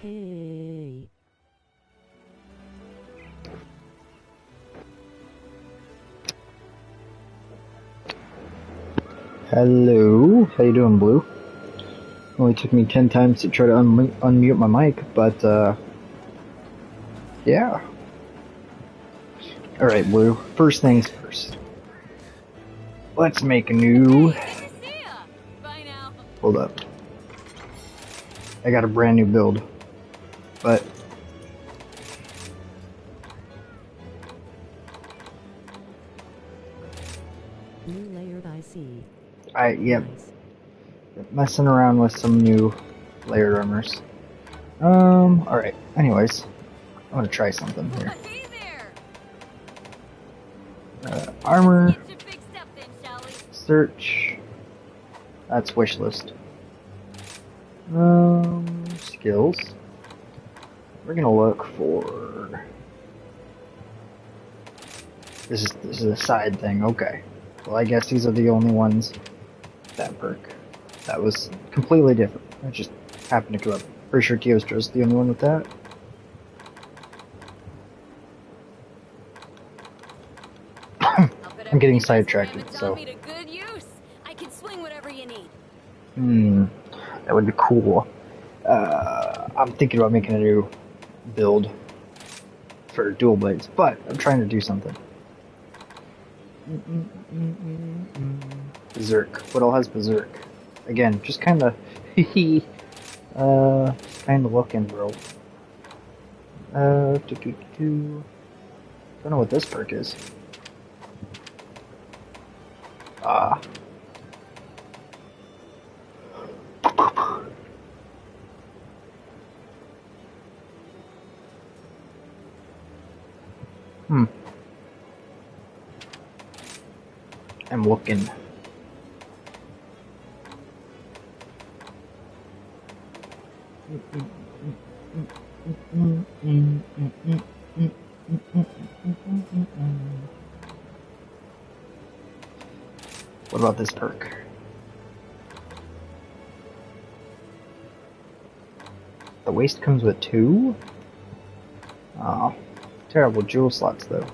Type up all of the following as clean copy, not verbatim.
Hey. Hello, how you doing, Blue? Only took me 10 times to try to unmute my mic, but, yeah. Alright, Blue, first things first. Let's make a new... Hey, good to see ya! Bye now. Hold up. I got a brand new build, but... New layered IC. Yep. Nice. Messing around with some new layered armors. Alright, anyways. I'm gonna try something here. Hey there! Armor, Let's get you fixed up then, shall we? search, that's wish list. Skills. We're gonna look for... This is a side thing, okay. Well, I guess these are the only ones. That perk. That was completely different. I just happened to go up. Pretty sure Teostra's the only one with that. I'm getting sidetracked, so... Me to good use. I can swing whatever you need. That would be cool. I'm thinking about making a new build for dual blades, but I'm trying to do something. Berserk. What all has Berserk? Again, just kind of, kind of looking, bro. Don't know what this perk is. I'm looking. What about this perk? The waist comes with 2? Oh, terrible jewel slots though.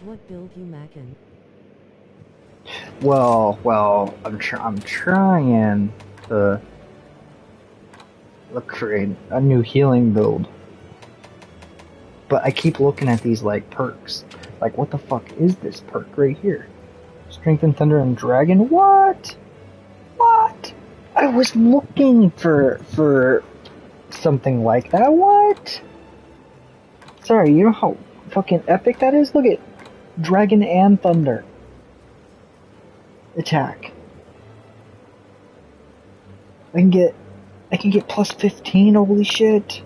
What build you mackin'? Well, I'm trying to look for a new healing build. But I keep looking at these, like, perks. Like, what the fuck is this perk right here? Strength and Thunder and Dragon? What? What? I was looking for something like that. What? Sorry, you know how fucking epic that is? Look at Dragon and Thunder. Attack. I can get plus 15, holy shit.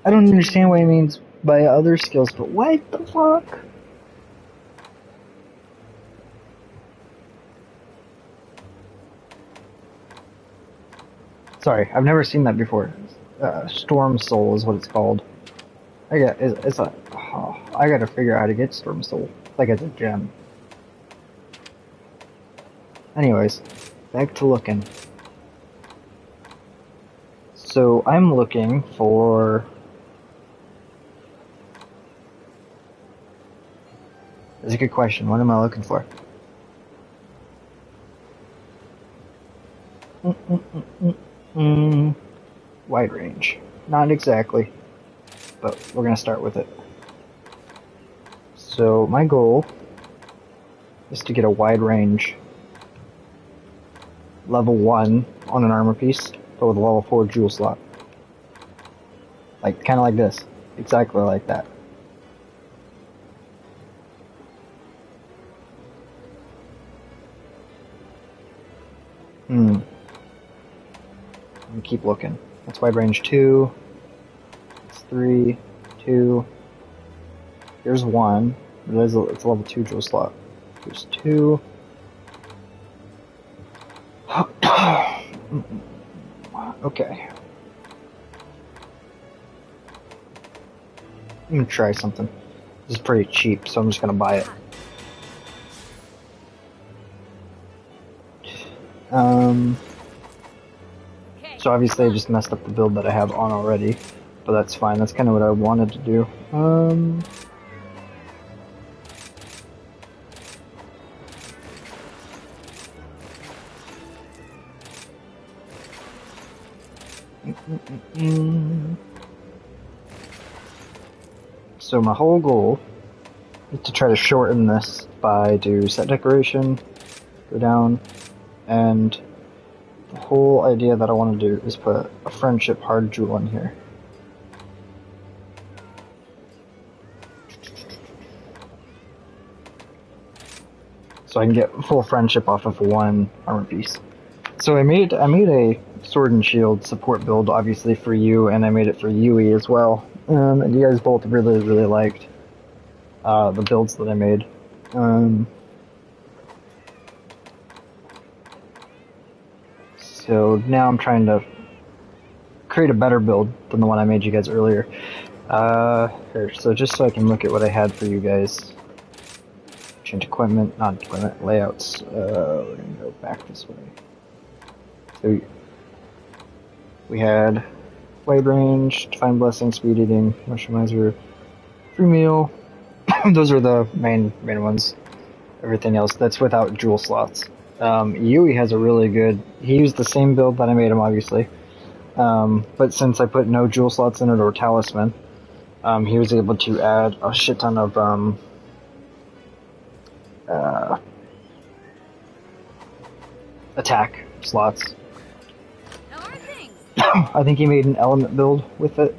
I don't understand what he means by other skills, but what the fuck? Sorry, I've never seen that before. Storm Soul is what it's called. I gotta figure out how to get Storm Soul. Like it's a gem. Anyways, back to looking. So I'm looking for... That's a good question. What am I looking for? Wide range. Not exactly, but we're gonna start with it. So my goal is to get a wide range level 1 on an armor piece, but with a level 4 jewel slot. Like, kinda like this. Exactly like that. I'm gonna keep looking. That's wide range 2. It's 3, 2. Here's 1. It's a level 2 jewel slot. Here's 2. Okay. I'm gonna try something. This is pretty cheap, so I'm just gonna buy it. So obviously I just messed up the build that I have on already, but that's fine. That's kind of what I wanted to do. So my whole goal is to try to shorten this by do set decoration, go down, and the whole idea that I want to do is put a friendship hard jewel in here. So I can get full friendship off of one armor piece. So I made a sword and shield support build, obviously for you, and I made it for Yui as well. And you guys both really, really liked the builds that I made. So now I'm trying to create a better build than the one I made you guys earlier. Here, so just so I can look at what I had for you guys. Change equipment, not equipment, layouts. We're gonna go back this way. So we had wide range, divine blessing, speed eating, moisturizer, free meal. Those are the main ones. Everything else, that's without jewel slots. Yui has a really good, he used the same build that I made him, obviously. But since I put no jewel slots in it or talisman, he was able to add a shit ton of, attack slots. How are things? I think he made an element build with it.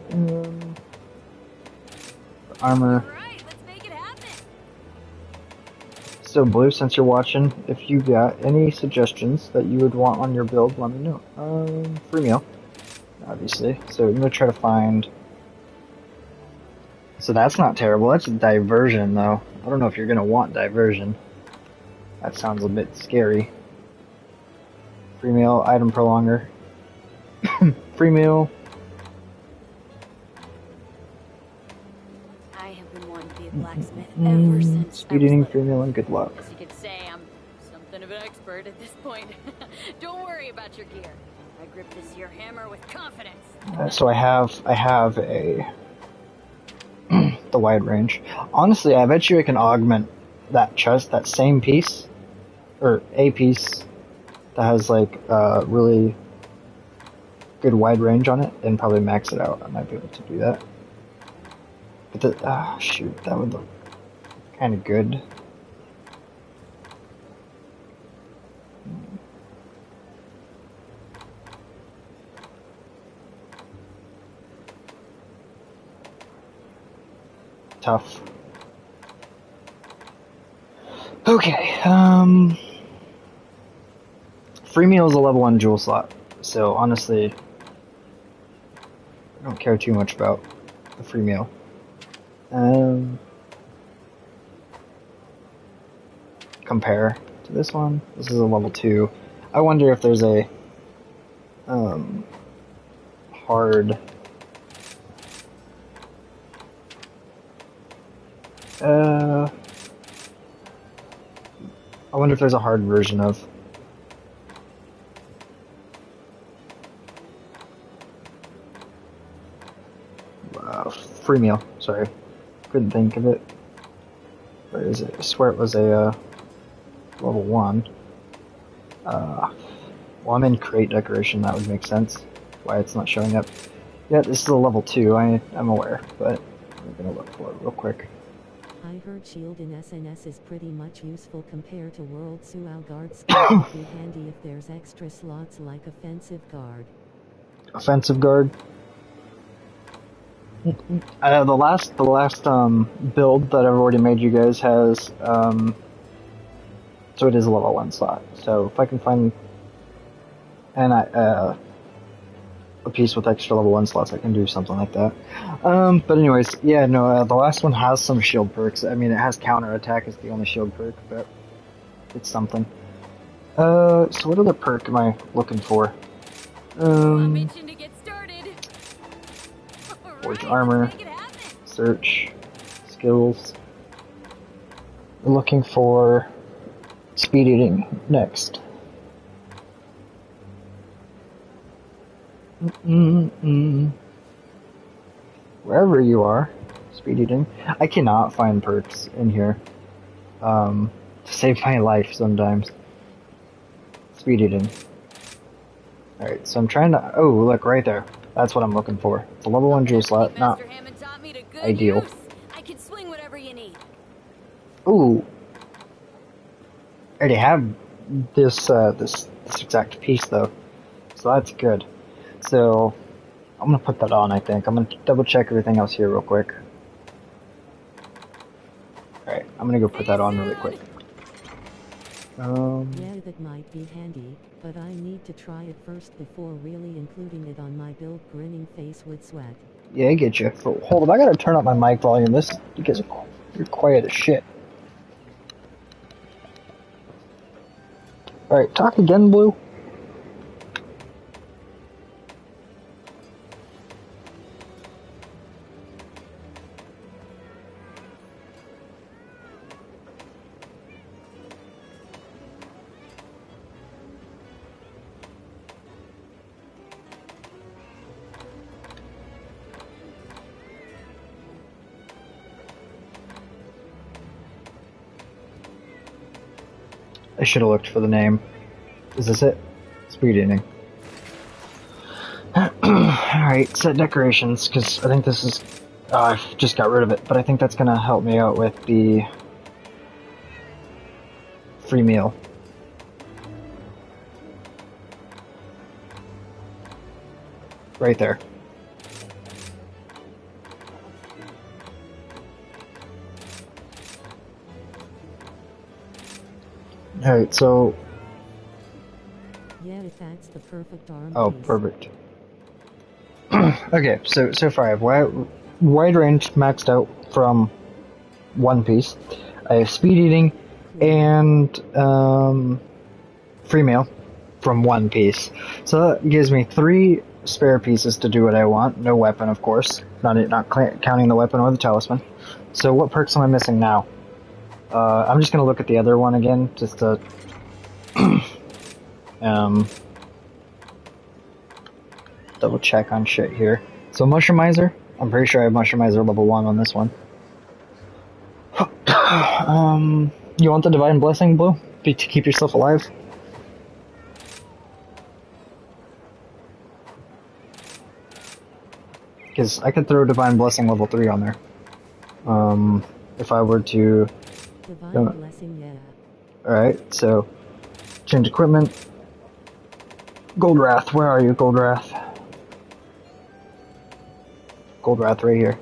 Armor. Alright, let's make it happen. So Blue, since you're watching, if you got any suggestions that you would want on your build, let me know. Free meal, obviously. So I'm gonna try to find. So that's not terrible. That's a diversion, though. I don't know if you're gonna want diversion. That sounds a bit scary. Free meal, item prolonger. Free meal. I have been wanting to be a blacksmith ever since Speed eating, free meal, and good luck. As you can say, I'm something of an expert at this point. Don't worry about your gear. I grip this here hammer with confidence. So I have a the wide range. Honestly, I bet you I can augment that chest, that same piece, or a piece that has like really good wide range on it, and probably max it out. I might be able to do that. But shoot, that would look kind of good. Tough. Okay, free meal is a level 1 jewel slot, so honestly, I don't care too much about the free meal. Compare to this one. This is a level 2. I wonder if there's a hard I wonder if there's a hard version of free meal. Sorry, couldn't think of it. Where is it? I swear it was a level 1. Well, I'm in crate decoration. That would make sense. Why it's not showing up. Yeah, this is a level 2. I'm aware, but I'm gonna look for it real quick. I heard shield in SNS is pretty much useful compared to World Suau Guard skill. Would be handy if there's extra slots like offensive guard. Offensive guard. The last build that I've already made you guys has so it is a level 1 slot. So if I can find a piece with extra level 1 slots, I can do something like that. But anyways, yeah, no, the last one has some shield perks. I mean, it has counter attack as the only shield perk, but it's something. So what other perk am I looking for? I'm itching to get started. Forge Alright, armor, let's make it happen. search, skills. looking for speed eating next. Wherever you are, speed eating. I cannot find perks in here. To save my life sometimes. Speed eating. Alright, so I'm trying to... Oh, look, right there. That's what I'm looking for. It's a level 1 jewel slot, not ideal. I can swing whatever you need. Ooh. I already have this exact piece, though. So that's good. So, I'm gonna put that on, I think. I'm gonna double check everything else here real quick. Alright, I'm gonna go put that on really quick. Yeah, that might be handy, but I need to try it first before really including it on my build. Grinning face with sweat. Yeah, I get you. Hold on, I gotta turn up my mic volume. This, you guys are, you're quiet as shit. Alright, talk again, Blue. I should have looked for the name. Is this it? Speed eating. Alright, set decorations, because I think this is... I've just got rid of it, but I think that's gonna help me out with the free meal. Right there. Alright, so... Yeah, if that's the perfect arm Oh, piece. perfect. Okay, so far I have wide range maxed out from one piece. I have speed eating and free meal from one piece. So that gives me 3 spare pieces to do what I want. No weapon, of course. Not counting the weapon or the talisman. So what perks am I missing now? I'm just gonna look at the other one again, just to double check on shit here. So Mushroomizer, I'm pretty sure I have Mushroomizer level 1 on this one. You want the Divine Blessing, Blue? To keep yourself alive? Because I could throw Divine Blessing level 3 on there. If I were to... Divine Blessing, yeah. Alright, so... Change equipment. Gold Wrath, where are you, Gold Wrath? Gold Wrath right here.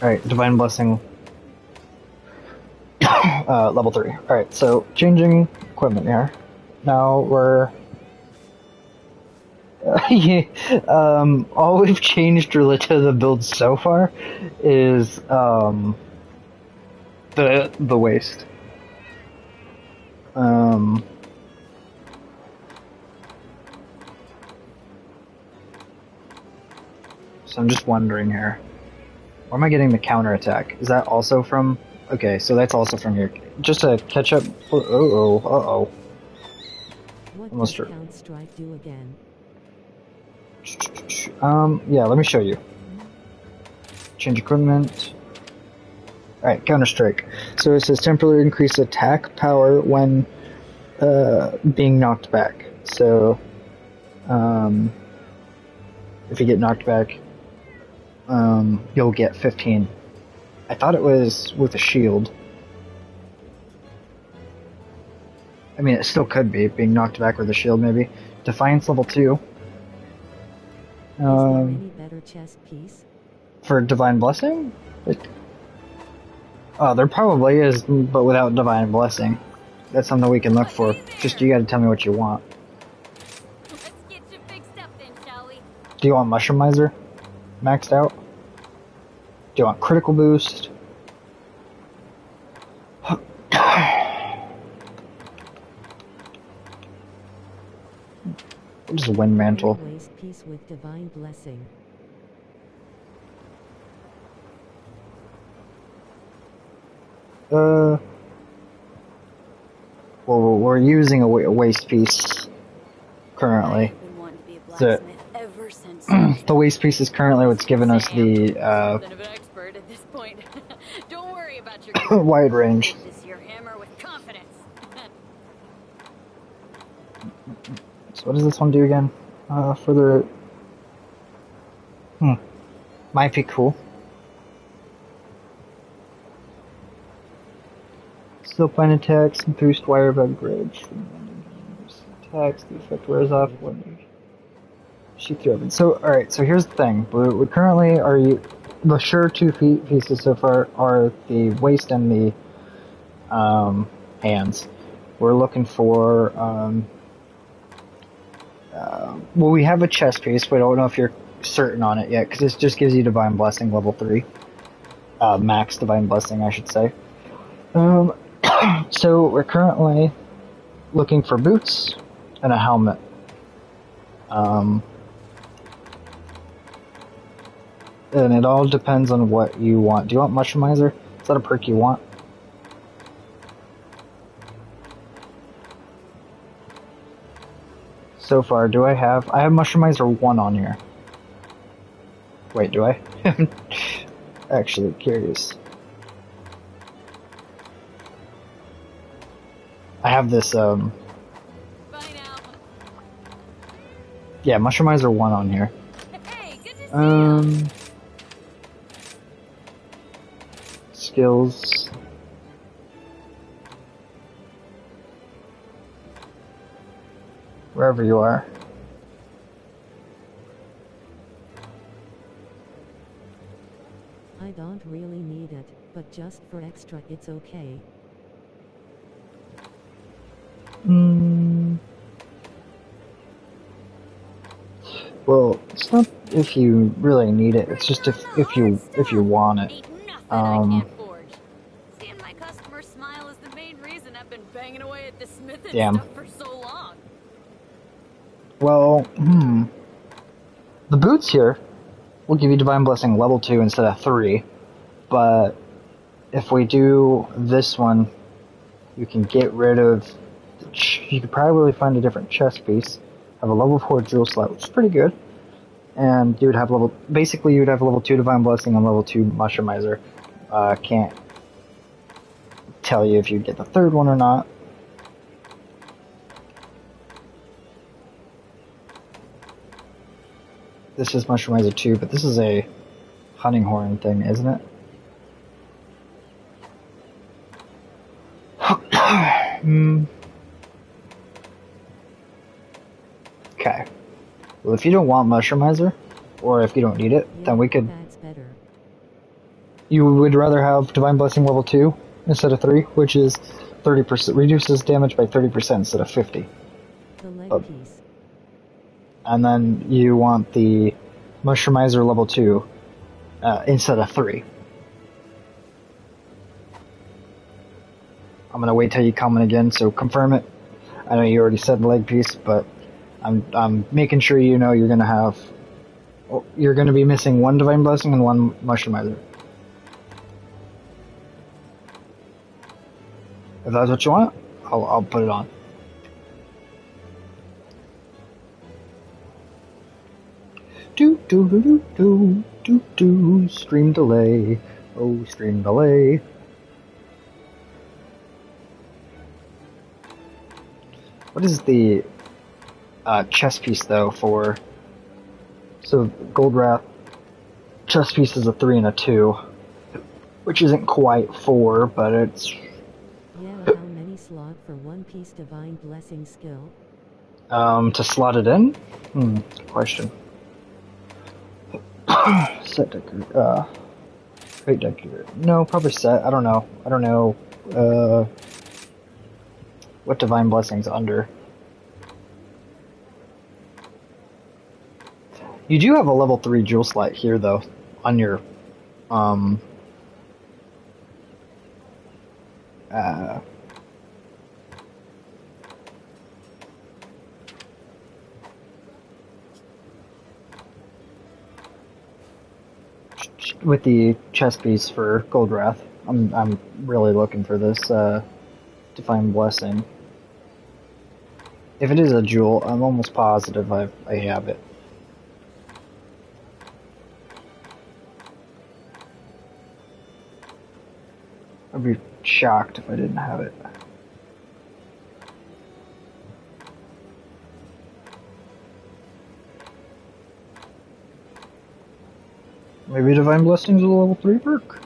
Alright, Divine Blessing. Level 3. Alright, so changing equipment here. Now we're... all we've changed related to the build so far is the waist. So I'm just wondering here. Where am I getting the counter attack? Is that also from... Okay, so that's also from here. Just to catch up... Uh-oh. What Almost does true. Count Strike do again? Yeah, let me show you. Change equipment. Alright, Counter-Strike. So it says temporarily increase attack power when being knocked back. So, if you get knocked back, you'll get 15. I thought it was with a shield. I mean, it still could be, being knocked back with a shield, maybe. Defiance level 2. Is there any better chest piece? For Divine Blessing? Oh, there probably is, but without Divine Blessing. That's something we can look for. Just, you gotta tell me what you want. Let's get you fixed up then, shall we? Do you want Mushroomizer? Maxed out? Do you want Critical Boost? What is Wind Mantle? Waist piece with Divine Blessing. Uh, well, we're using a waste piece currently. I've been wanting to be a The blacksmith ever since. the waste piece is currently what's given us the Something of an expert at this point. Don't worry about your gear. wide range. Grip this your hammer with confidence. So what does this one do again? Further... Might be cool. Still fine attacks and through wire bug bridge. Attacks, the effect wears off when you shoot through it. So, alright, so here's the thing. We currently are the sure two pieces so far are the waist and the hands. We're looking for well, we have a chest piece, but I don't know if you're certain on it yet, because this just gives you Divine Blessing level 3. Max Divine Blessing, I should say. So we're currently looking for boots and a helmet. And it all depends on what you want. Do you want Mushroomizer? Is that a perk you want? So far, do I have Mushroomizer 1 on here. Wait, do I? Actually curious. I have this, Bye now. yeah, Mushroomizer 1 on here. Hey, good to see you. Skills. Wherever you are. I don't really need it, but just for extra it's okay. Well, it's not if you really need it. It's just if you want it. Ain't nothing I can't forge. Seeing my customers smile is the main reason I've been banging away at the smith and stuff for so long. Well, the boots here will give you Divine Blessing level 2 instead of 3, but if we do this one, you can get rid of. You could probably find a different chest piece. Have a level 4 jewel slot, which is pretty good. And you would have basically you would have level 2 Divine Blessing and level 2 Mushroomizer. Can't tell you if you'd get the third one or not. This is Mushroomizer 2, but this is a hunting horn thing, isn't it? Okay. Well, if you don't want Mushroomizer, or if you don't need it, then we could... That's better. You would rather have Divine Blessing level 2 instead of 3, which is 30%, reduces damage by 30% instead of 50. The leg piece. And then you want the Mushroomizer level 2 instead of 3. I'm gonna wait till you comment again, so confirm it. I know you already said the leg piece, but I'm making sure you know you're gonna be missing one Divine Blessing and one Mushroomizer. If that's what you want, I'll put it on. Stream delay. Oh, stream delay. What is the chest piece though for? So Gold Wrath chest piece is a 3 and a 2, which isn't quite 4, but it's. Yeah, how many slot for one piece Divine Blessing skill? To slot it in? Good question. Set decorator. Fate decorator. No, probably set. I don't know. What Divine Blessing's under. You do have a level 3 jewel slot here, though, on your, with the chest piece for Gold Wrath. I'm really looking for this Divine Blessing. If it is a jewel, I'm almost positive I have it. I'd be shocked if I didn't have it. Maybe Divine Blessing's a level 3 perk?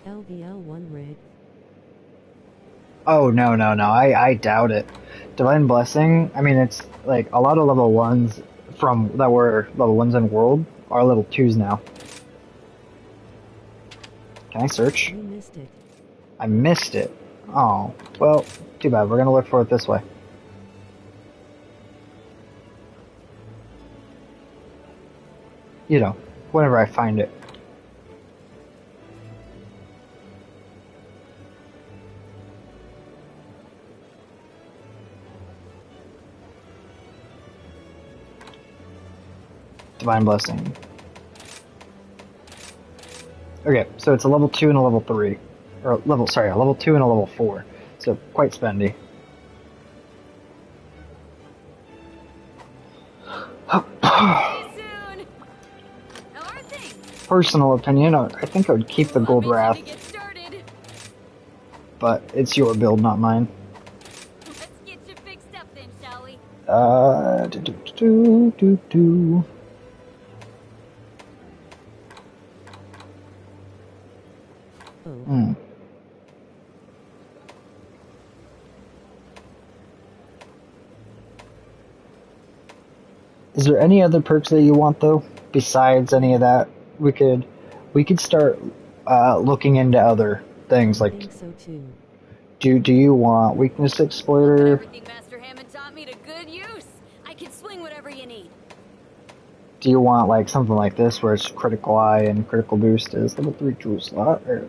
LVL1 rig. Oh, no. I doubt it. Divine Blessing, I mean, it's like a lot of level 1s that were level 1s in World are level 2s now. Can I search? You missed it. I missed it. Oh, well, too bad. We're gonna look for it this way. You know, whenever I find it. Divine Blessing. Okay, so it's a level 2 and a level 3. Or a level 2 and a level 4. So, quite spendy. Soon. How are things? Personal opinion, I think I would keep the Gold Wrath. But it's your build, not mine. Let's get you fixed up then, shall we? Oh. Is there any other perks that you want though? Besides any of that, we could start looking into other things. Like, I think so too. Do you want Weakness Exploiter? Everything Master Hammond taught me to good use. I can swing whatever you need. Do you want like something like this where it's Critical Eye and Critical Boost is level 3 jewel slot or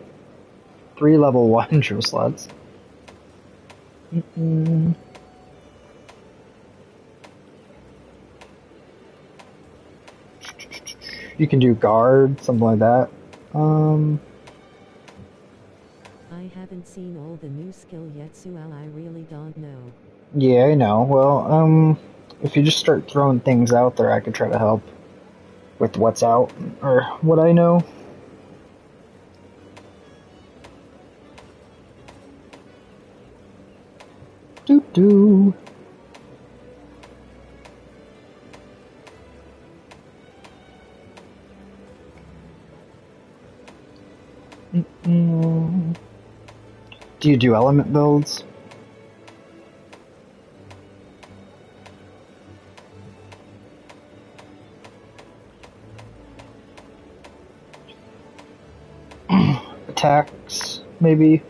3 level 1 jewel slots? You can do guard, something like that. I haven't seen all the new skill yet, Sual. I really don't know. Yeah, I know. Well, if you just start throwing things out there, I could try to help with what's out or what I know. Doo-doo. Do you do element builds? Attacks, maybe?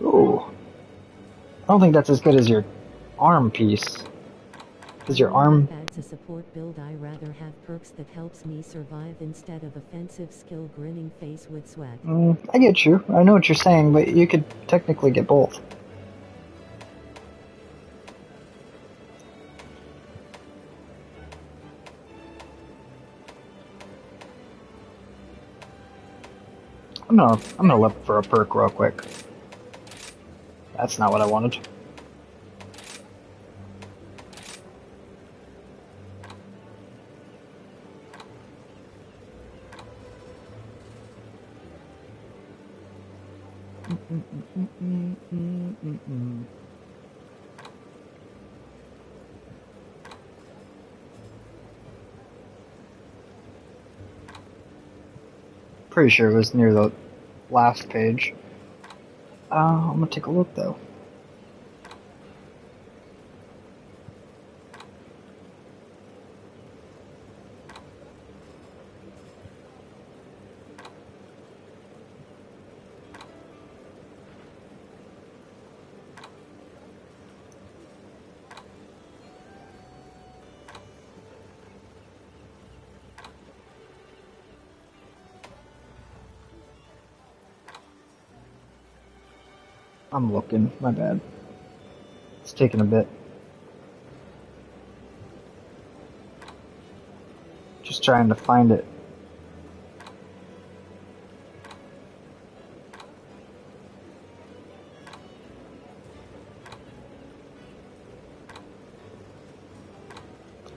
Ooh. I don't think that's as good as your arm piece. Because your arm... As a support build, I rather have perks that helps me survive instead of offensive skill grinning face with sweat. I get you. I know what you're saying, but you could technically get both. I'm gonna look for a perk real quick. That's not what I wanted. Pretty sure it was near the last page. I'm gonna take a look though. I'm looking, my bad. It's taking a bit. Just trying to find it.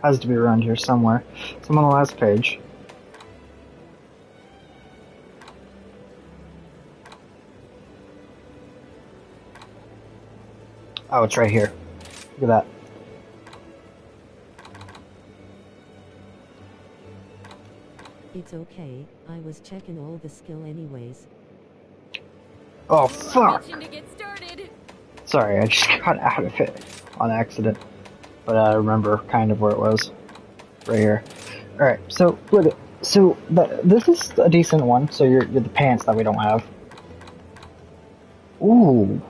Has to be around here somewhere. So I'm on the last page. Oh, it's right here. Look at that. It's okay, I was checking all the skill anyways. Oh, fuck! To get started. Sorry, I just got out of it on accident. But I remember kind of where it was. Right here. Alright, so, look at... So, this is a decent one, so you're the pants that we don't have. Ooh.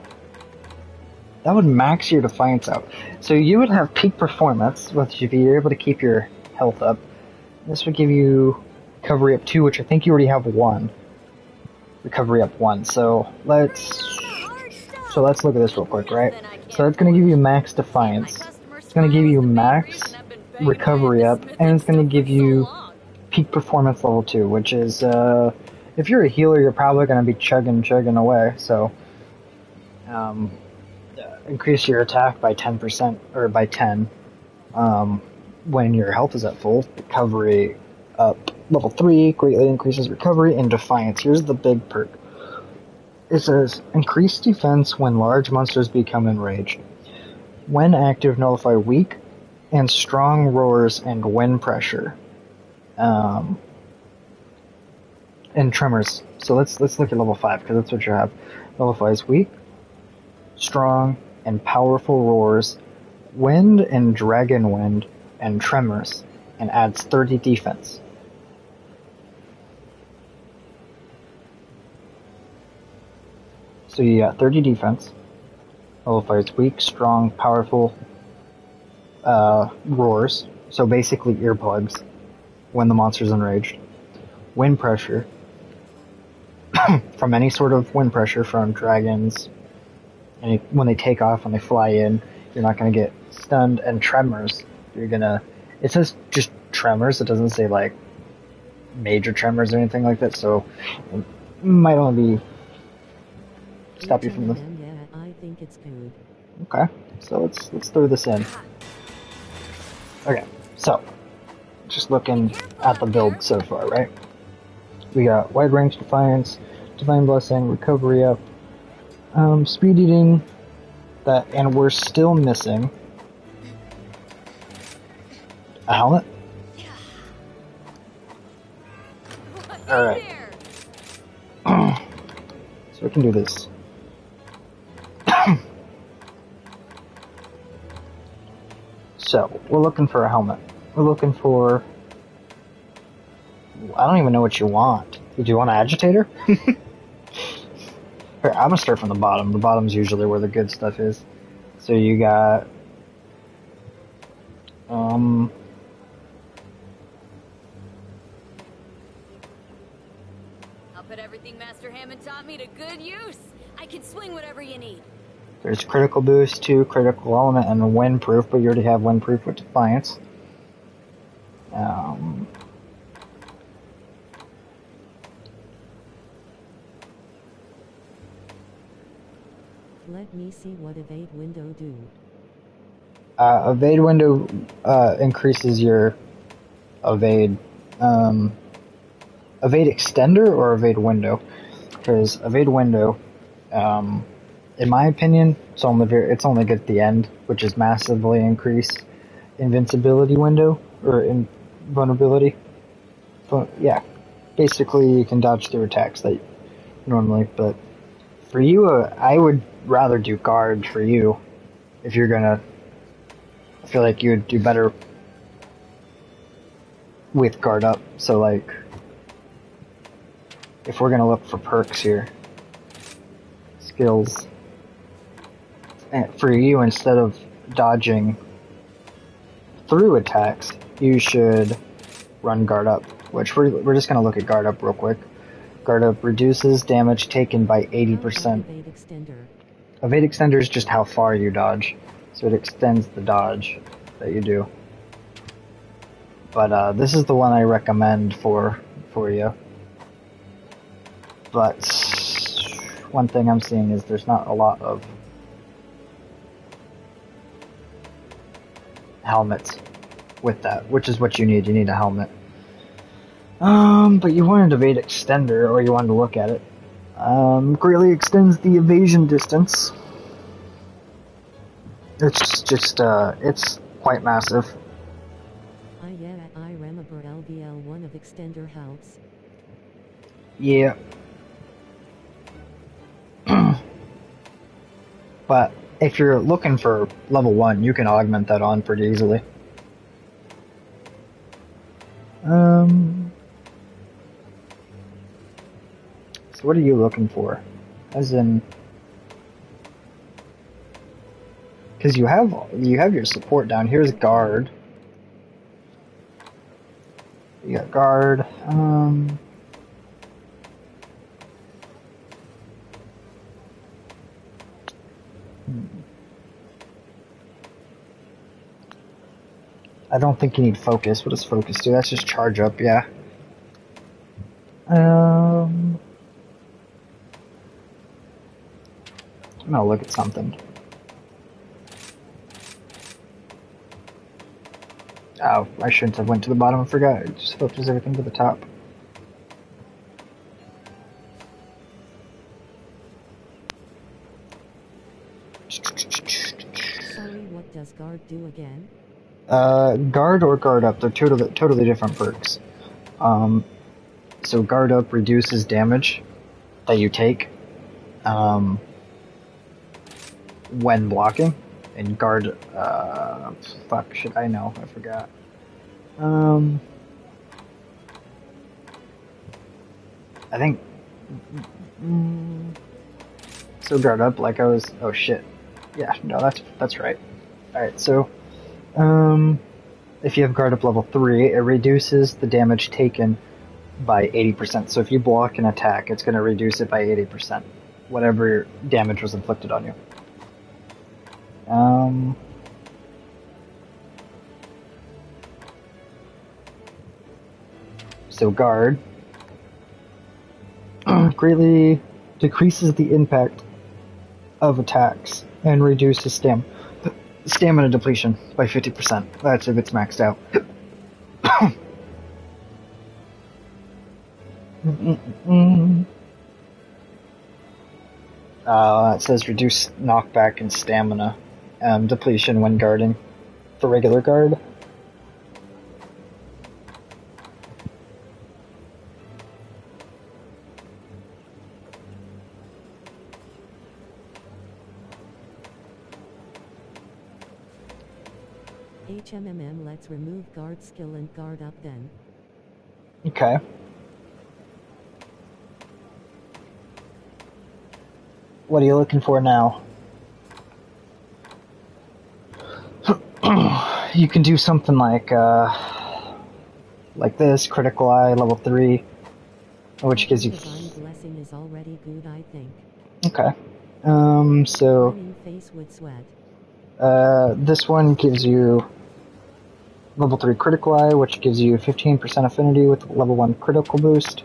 That would max your defiance out. So you would have peak performance, which if you're able to keep your health up. This would give you recovery up 2, which I think you already have 1. Recovery up 1. So let's look at this real quick, right? So that's going to give you max defiance. It's going to give you max recovery up, and it's going to give you peak performance level 2, which is if you're a healer, you're probably going to be chugging away. So increase your attack by 10% or by 10 when your health is at full. Recovery up level 3 greatly increases recovery and defiance. Here's the big perk. It says increase defense when large monsters become enraged. When active, nullify weak and strong roars and wind pressure. And tremors. So let's look at level 5 because that's what you have. Level 5 is weak, strong, and powerful roars, wind and dragon wind, and tremors, and adds 30 defense. So you got 30 defense. Level 5 is weak, strong, powerful roars. So basically earplugs when the monster's enraged. Wind pressure. From any sort of wind pressure from dragons. And when they take off, when they fly in, you're not going to get stunned. And tremors. You're going to... It says just tremors. It doesn't say like major tremors or anything like that. So it might only be... Stop you from this. Yeah, I think it's good. Okay, so let's throw this in. Okay, so just looking at the build so far, right? We got wide range defiance, divine blessing, recovery up, speed eating, that, and we're still missing a helmet. All right, so we can do this. So, we're looking for a helmet. We're looking for... I don't even know what you want. Do you want an agitator? Here, I'm gonna start from the bottom. The bottom's usually where the good stuff is. So you got... I'll put everything Master Hammond taught me to good use. I can swing whatever you need. There's critical boost, 2, critical element, and windproof, but you already have windproof with defiance. Let me see what evade window do. Evade window increases your evade. Evade extender or evade window? Because evade window, in my opinion, it's only good at the end, which is massively increase invincibility window or invulnerability. But yeah, basically you can dodge through attacks that normally. But for you, I would rather do guard for you if you're gonna. I feel like you would do better with guard up. So like, if we're gonna look for perks here, skills. And for you, instead of dodging through attacks, you should run guard up, which we're just going to look at guard up real quick. Guard up reduces damage taken by 80%. Evade extender. Evade extender is just how far you dodge, so it extends the dodge that you do. But this is the one I recommend for you. But one thing I'm seeing is there's not a lot of helmets with that, which is what you need. You need a helmet. But you wanted evade extender, or you wanted to look at it. Greatly extends the evasion distance. It's just, it's quite massive. Yeah, I remember LVL1 of extender helps. Yeah. But if you're looking for level 1, you can augment that on pretty easily. So what are you looking for? As in... Because you have your support down. Here's guard. You got guard. I don't think you need focus. What does focus do? That's just charge up, yeah. I'm gonna look at something. Oh, I shouldn't have went to the bottom. I forgot. It just filters everything to the top. Sorry, what does guard do again? Guard or guard up. They're totally different perks. So guard up reduces damage that you take, when blocking. And guard, fuck, should I know? I forgot. I think, so guard up, like I was, oh shit. Yeah, no, that's right. Alright, so, if you have guard up level 3, it reduces the damage taken by 80%. So if you block an attack, it's going to reduce it by 80%. Whatever damage was inflicted on you. So guard greatly decreases the impact of attacks and reduces stamina depletion by 50%. That's if it's maxed out. It says reduce knockback and stamina depletion when guarding for regular guard. HMMM, let's remove guard skill and guard up then. Okay. What are you looking for now? You can do something like this, critical eye, level 3, which gives you... Divine blessing is already good, I think. Okay. So... Running face with sweat. This one gives you level 3 critical eye, which gives you 15% affinity with level 1 critical boost,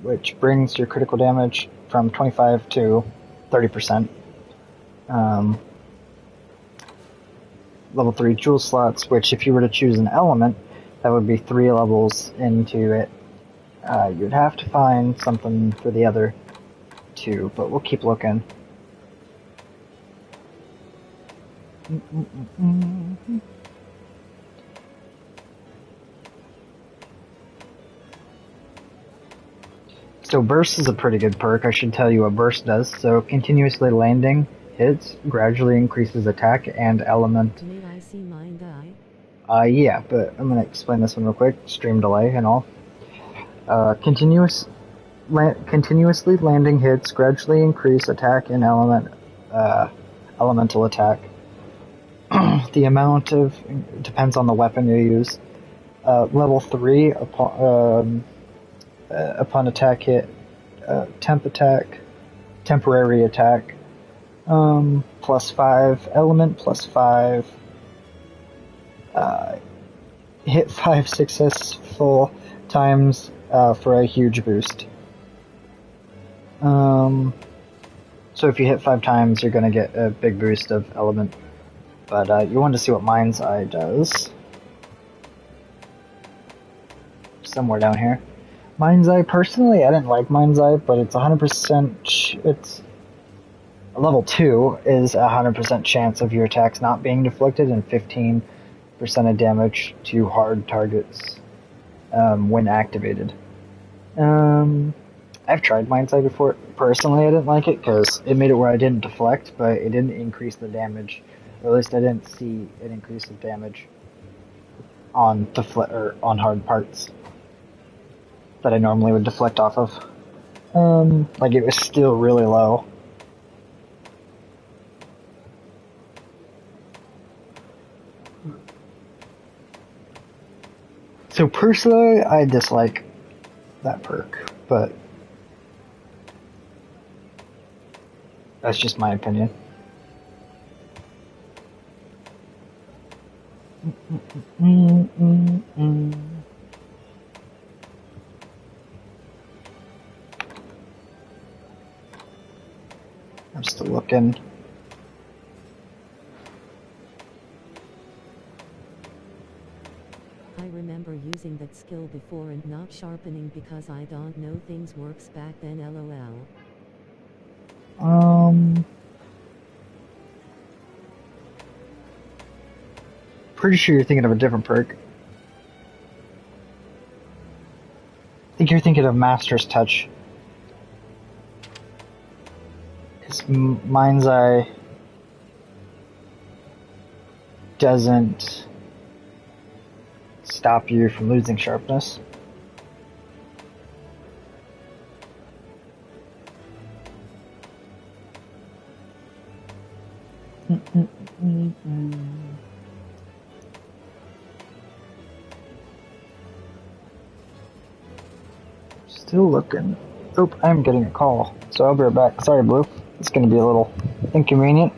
which brings your critical damage from 25 to 30%. Level 3 jewel slots, which if you were to choose an element, that would be 3 levels into it. You'd have to find something for the other 2, but we'll keep looking. So burst is a pretty good perk. I should tell you what burst does. So continuously landing hits gradually increases attack and element. May I see mine die? Yeah, but I'm gonna explain this one real quick. Stream delay and all. Continuously landing hits gradually increase attack and elemental attack. The amount depends on the weapon you use. Level 3 upon attack hit, temp attack, temporary attack, +5, element +5, hit 5 successful times for a huge boost. So if you hit 5 times, you're gonna get a big boost of element. But you want to see what Mind's Eye does. somewhere down here. Mind's Eye, personally, I didn't like Mind's Eye, but it's 100%, it's level 2 is 100% chance of your attacks not being deflected and 15% of damage to hard targets when activated. I've tried Mind's Eye before. Personally, I didn't like it because it made it where I didn't deflect, but it didn't increase the damage. Or at least I didn't see an increase of damage on on hard parts that I normally would deflect off of. Like it was still really low. So personally, I dislike that perk, but that's just my opinion. I'm still looking. I remember using that skill before and not sharpening because I don't know things works back then, lol. Pretty sure you're thinking of a different perk. I think you're thinking of Master's Touch. Because Mind's Eye doesn't stop you from losing sharpness. Still looking. Oh, I'm getting a call, so I'll be right back. Sorry, Blue. It's going to be a little inconvenient.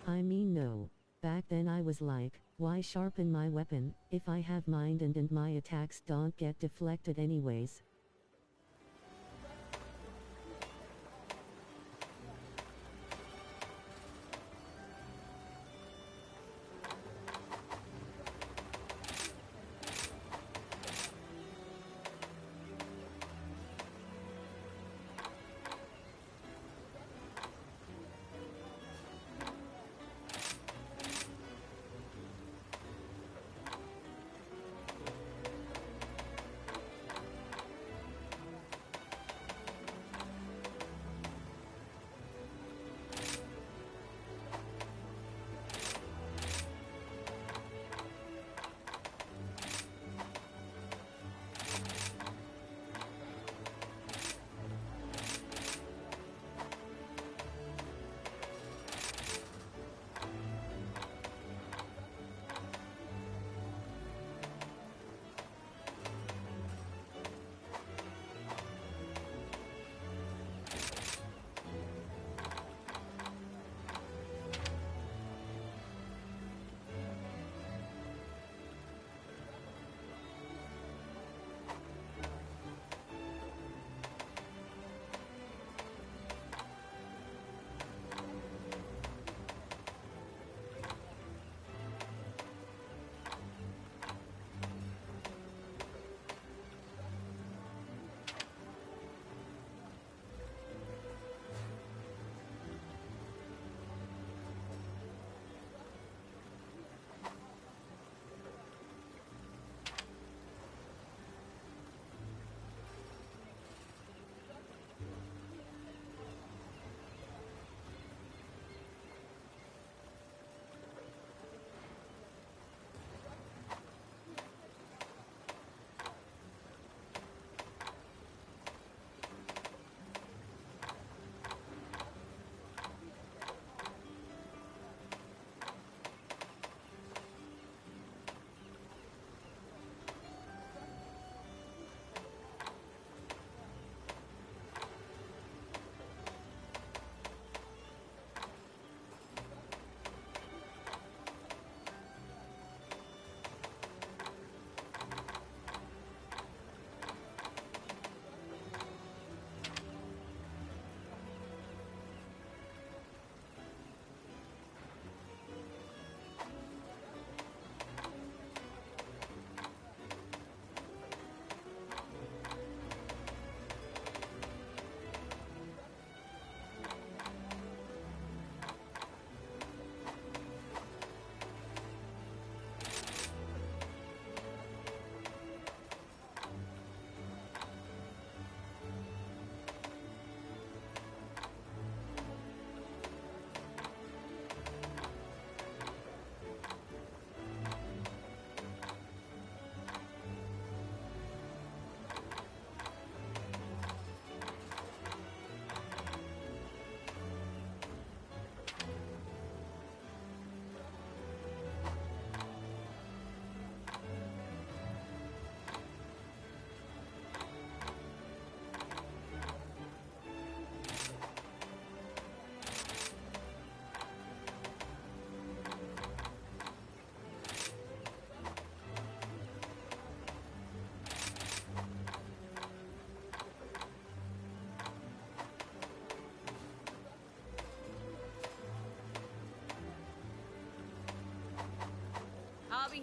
I mean no. Back then I was like, why sharpen my weapon, if I have mind and my attacks don't get deflected anyways.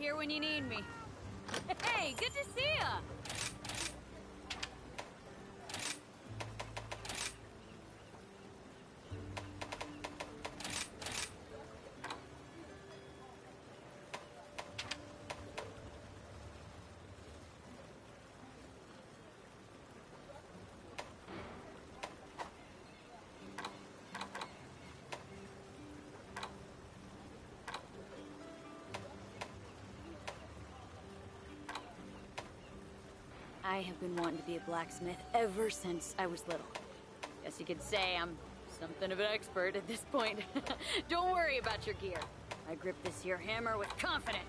here when you need me. Hey, good to see ya! I have been wanting to be a blacksmith ever since I was little. Guess you could say I'm something of an expert at this point. Don't worry about your gear. I grip this here hammer with confidence.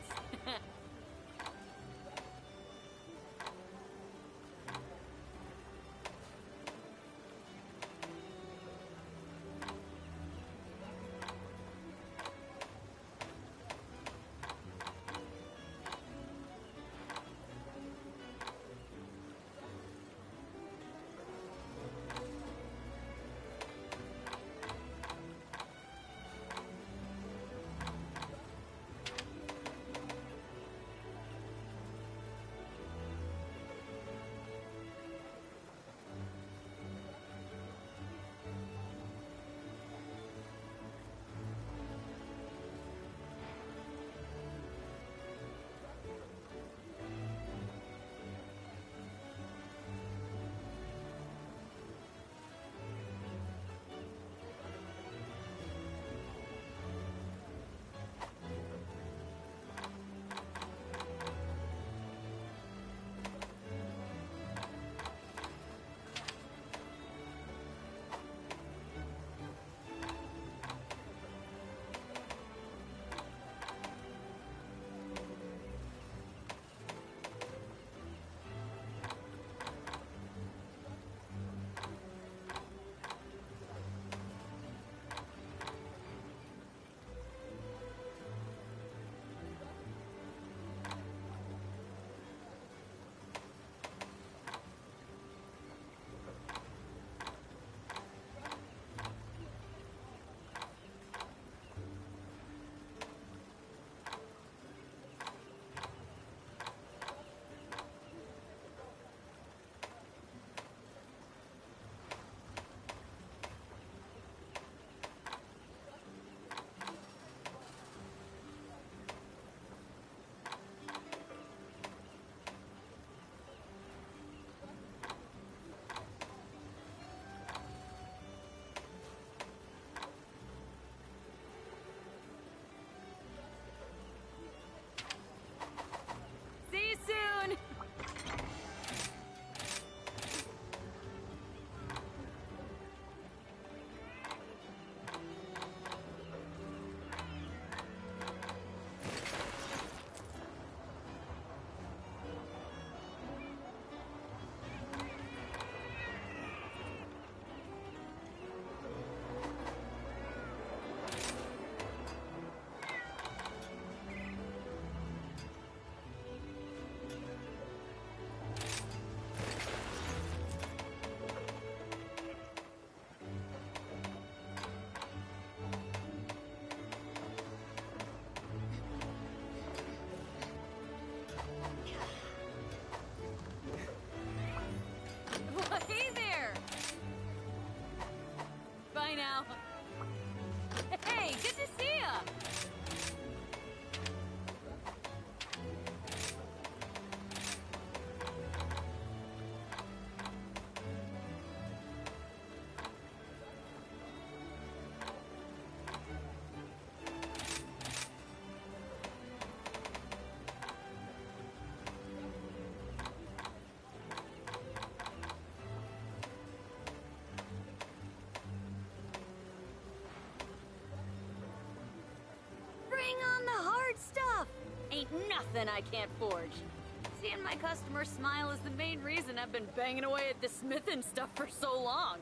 See you soon! Well, hey there! Bye now. Hey, good to see ya! Bring on the hard stuff! Ain't nothing I can't forge. Seeing my customers smile is the main reason I've been banging away at the smithing stuff for so long.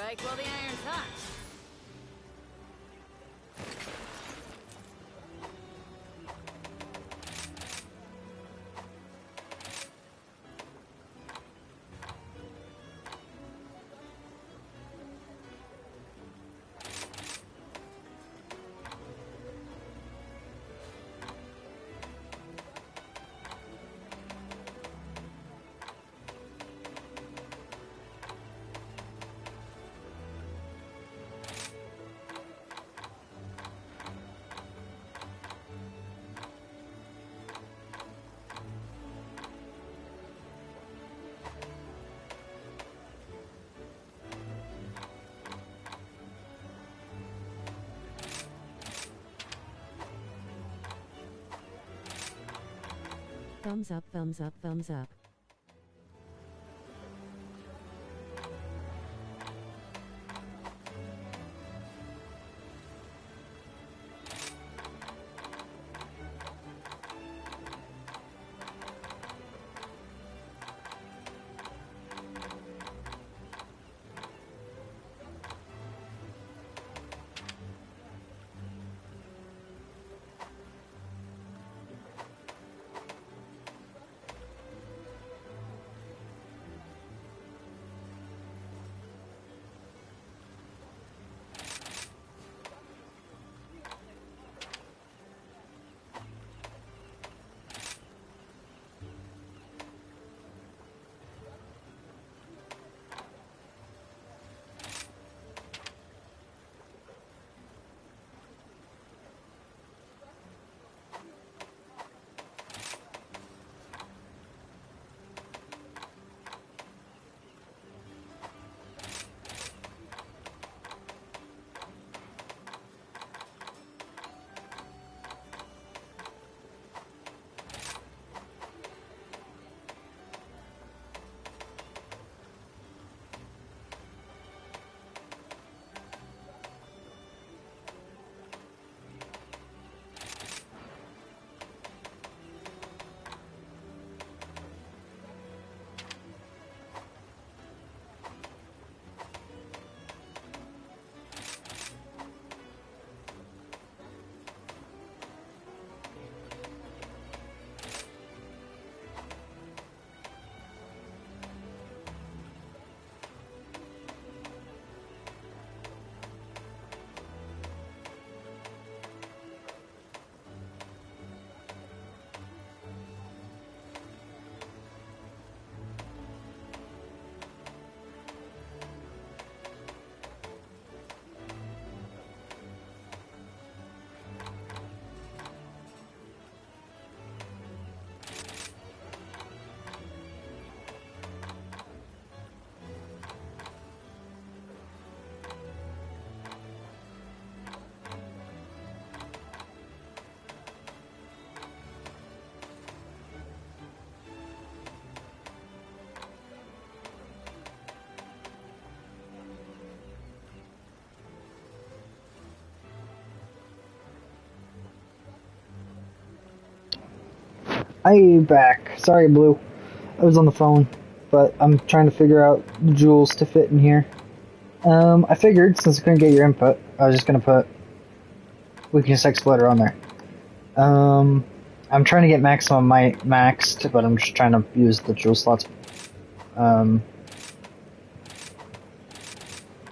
Strike while the iron's hot. Thumbs up, thumbs up, thumbs up. I'm back. Sorry, Blue. I was on the phone, but I'm trying to figure out the jewels to fit in here. I figured, since I couldn't get your input, I was just gonna put Weakness Exploder on there. I'm trying to get maximum might maxed, but I'm just trying to use the jewel slots, to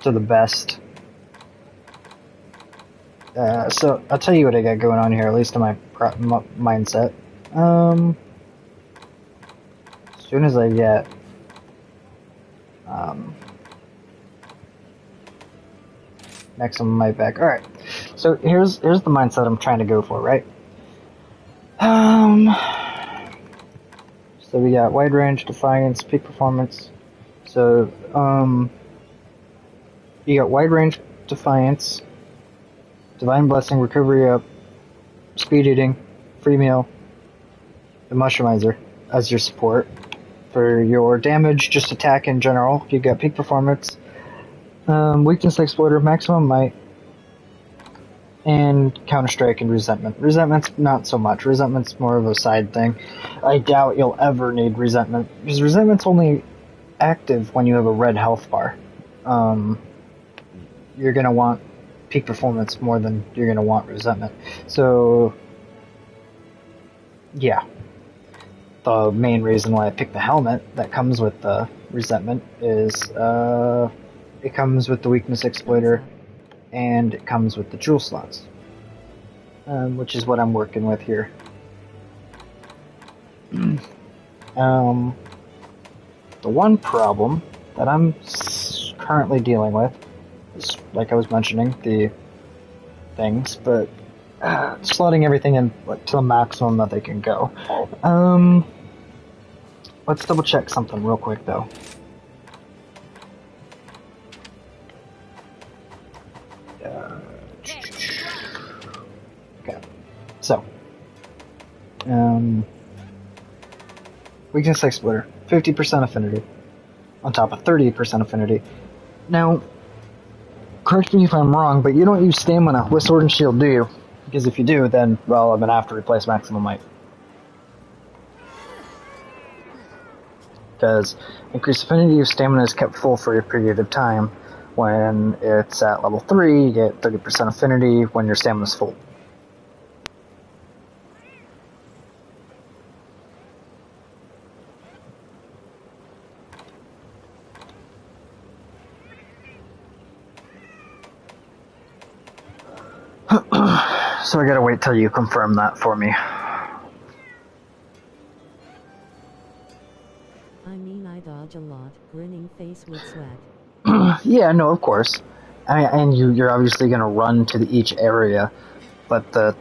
the best. So, I'll tell you what I got going on here, at least in my mindset. As soon as I get, maximum might back. Alright, so here's the mindset I'm trying to go for, right? So we got wide range, defiance, peak performance. So, you got wide range, defiance, divine blessing, recovery up, speed eating, free meal, the mushroomizer as your support. For your damage, just attack in general, you got peak performance, weakness exploder, maximum might, and counter-strike and resentment. Resentment's not so much. Resentment's more of a side thing. I doubt you'll ever need resentment, because resentment's only active when you have a red health bar. you're going to want peak performance more than you're going to want resentment. So, yeah. The main reason why I picked the helmet that comes with the resentment is it comes with the weakness exploiter and it comes with the jewel slots, which is what I'm working with here. The one problem that I'm currently dealing with is, like I was mentioning, the things, but slotting everything in to the maximum that they can go. Let's double check something real quick though. Okay, so weakness exploiter, 50% affinity, on top of 30% affinity. Now, correct me if I'm wrong, but you don't use stamina with sword and shield, do you? Because if you do, then, well, I'm gonna have to replace maximum might. Because increased affinity of stamina is kept full for a period of time. When it's at level 3, you get 30% affinity when your stamina is full. So I gotta wait till you confirm that for me. I mean, I dodge a lot, grinning face with sweat. Yeah, no, of course. And you're obviously gonna run to each area, but the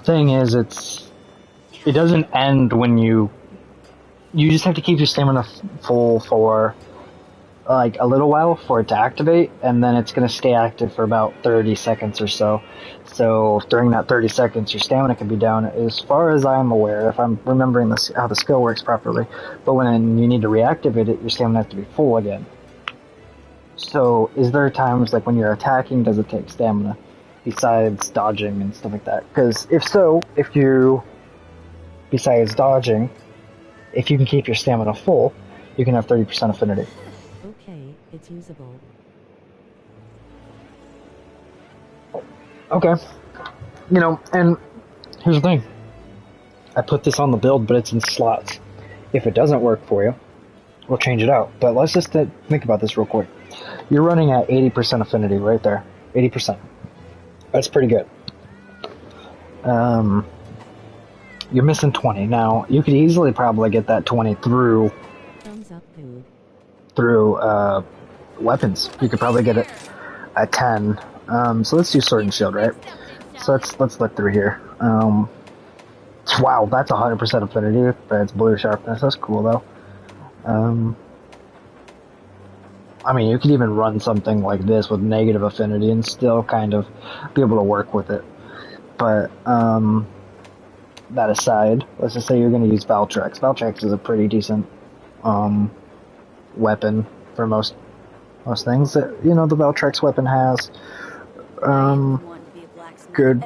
thing is, it doesn't end when you just have to keep your stamina full for like a little while for it to activate, and then it's going to stay active for about 30 seconds or so. So during that 30 seconds, your stamina can be down, as far as I'm aware, if I'm remembering this, how the skill works properly. But when you need to reactivate it, your stamina has to be full again. So is there times like when you're attacking, does it take stamina besides dodging and stuff like that? Because if so, if you, besides dodging, if you can keep your stamina full, you can have 30% affinity. Okay, it's usable. Okay. You know, and here's the thing. I put this on the build, but it's in slots. If it doesn't work for you, we'll change it out. But let's just think about this real quick. You're running at 80% affinity right there. 80%. That's pretty good. You're missing 20. Now, you could easily probably get that 20 through Thumbs up, dude. through weapons. You could probably get it at 10. So let's do sword and shield, right? So let's look through here. Wow, that's 100% affinity, but it's blue sharpness. That's cool though. I mean, you could even run something like this with negative affinity and still kind of be able to work with it. But that aside, let's just say you're going to use Valtrex. Valtrex is a pretty decent weapon for most things that, you know, the Valtrex weapon has. Good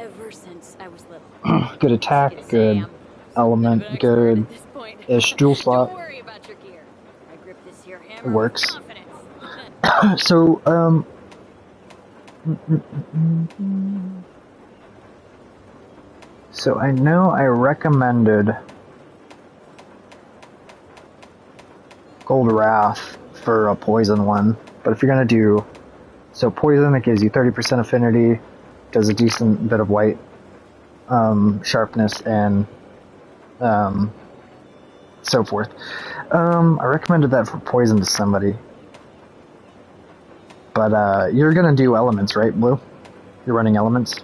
good attack, good element, good-ish jewel slot. It works. So, so I know I recommended Gold Wrath for a poison one, but if you're gonna do, so poison, it gives you 30% affinity, does a decent bit of white sharpness, and so forth. I recommended that for poison to somebody. But you're gonna do elements, right, Blue? You're running elements?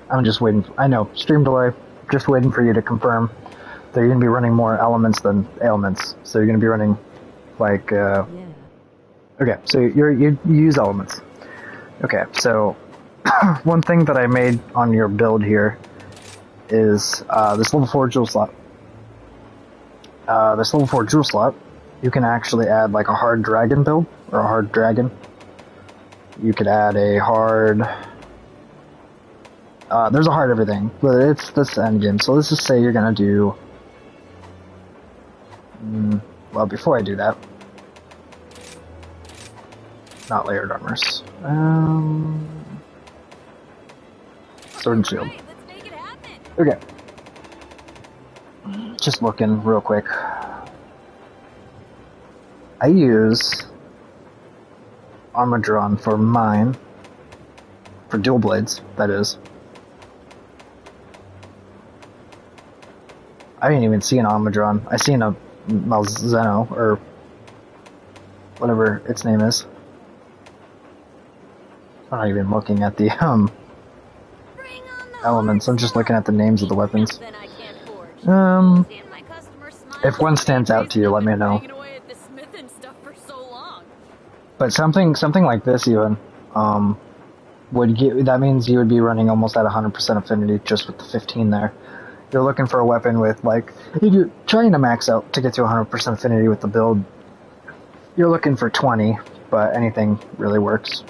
I'm just waiting. I know, stream delay. Just waiting for you to confirm that you're gonna be running more elements than ailments. So you're gonna be running, like, Yeah. Okay, so you use elements. Okay, so one thing that I made on your build here is this level 4 jewel slot. This level 4 jewel slot, you can actually add like a hard dragon build, or a hard dragon. You could add a hard There's a hard everything, but it's this end game. So let's just say you're gonna do. Well, before I do that, not layered armors. Sword and shield. Right, let's make it happen. Okay. Just looking real quick. I use Armadron for mine. For dual blades, that is. I didn't even see an Armadron. I seen a Malzeno, or whatever its name is. I'm not even looking at the Bring on the elements. I'm just looking at the names of the weapons. Nothing I can't forge. Seeing my customers smile If one stands out to you, let me know. banging away at the smith and stuff for so long. But something like this even, would get, that means you would be running almost at 100% affinity just with the 15 there. You're looking for a weapon with, like, if you're trying to max out to get to 100% affinity with the build, you're looking for 20, but anything really works.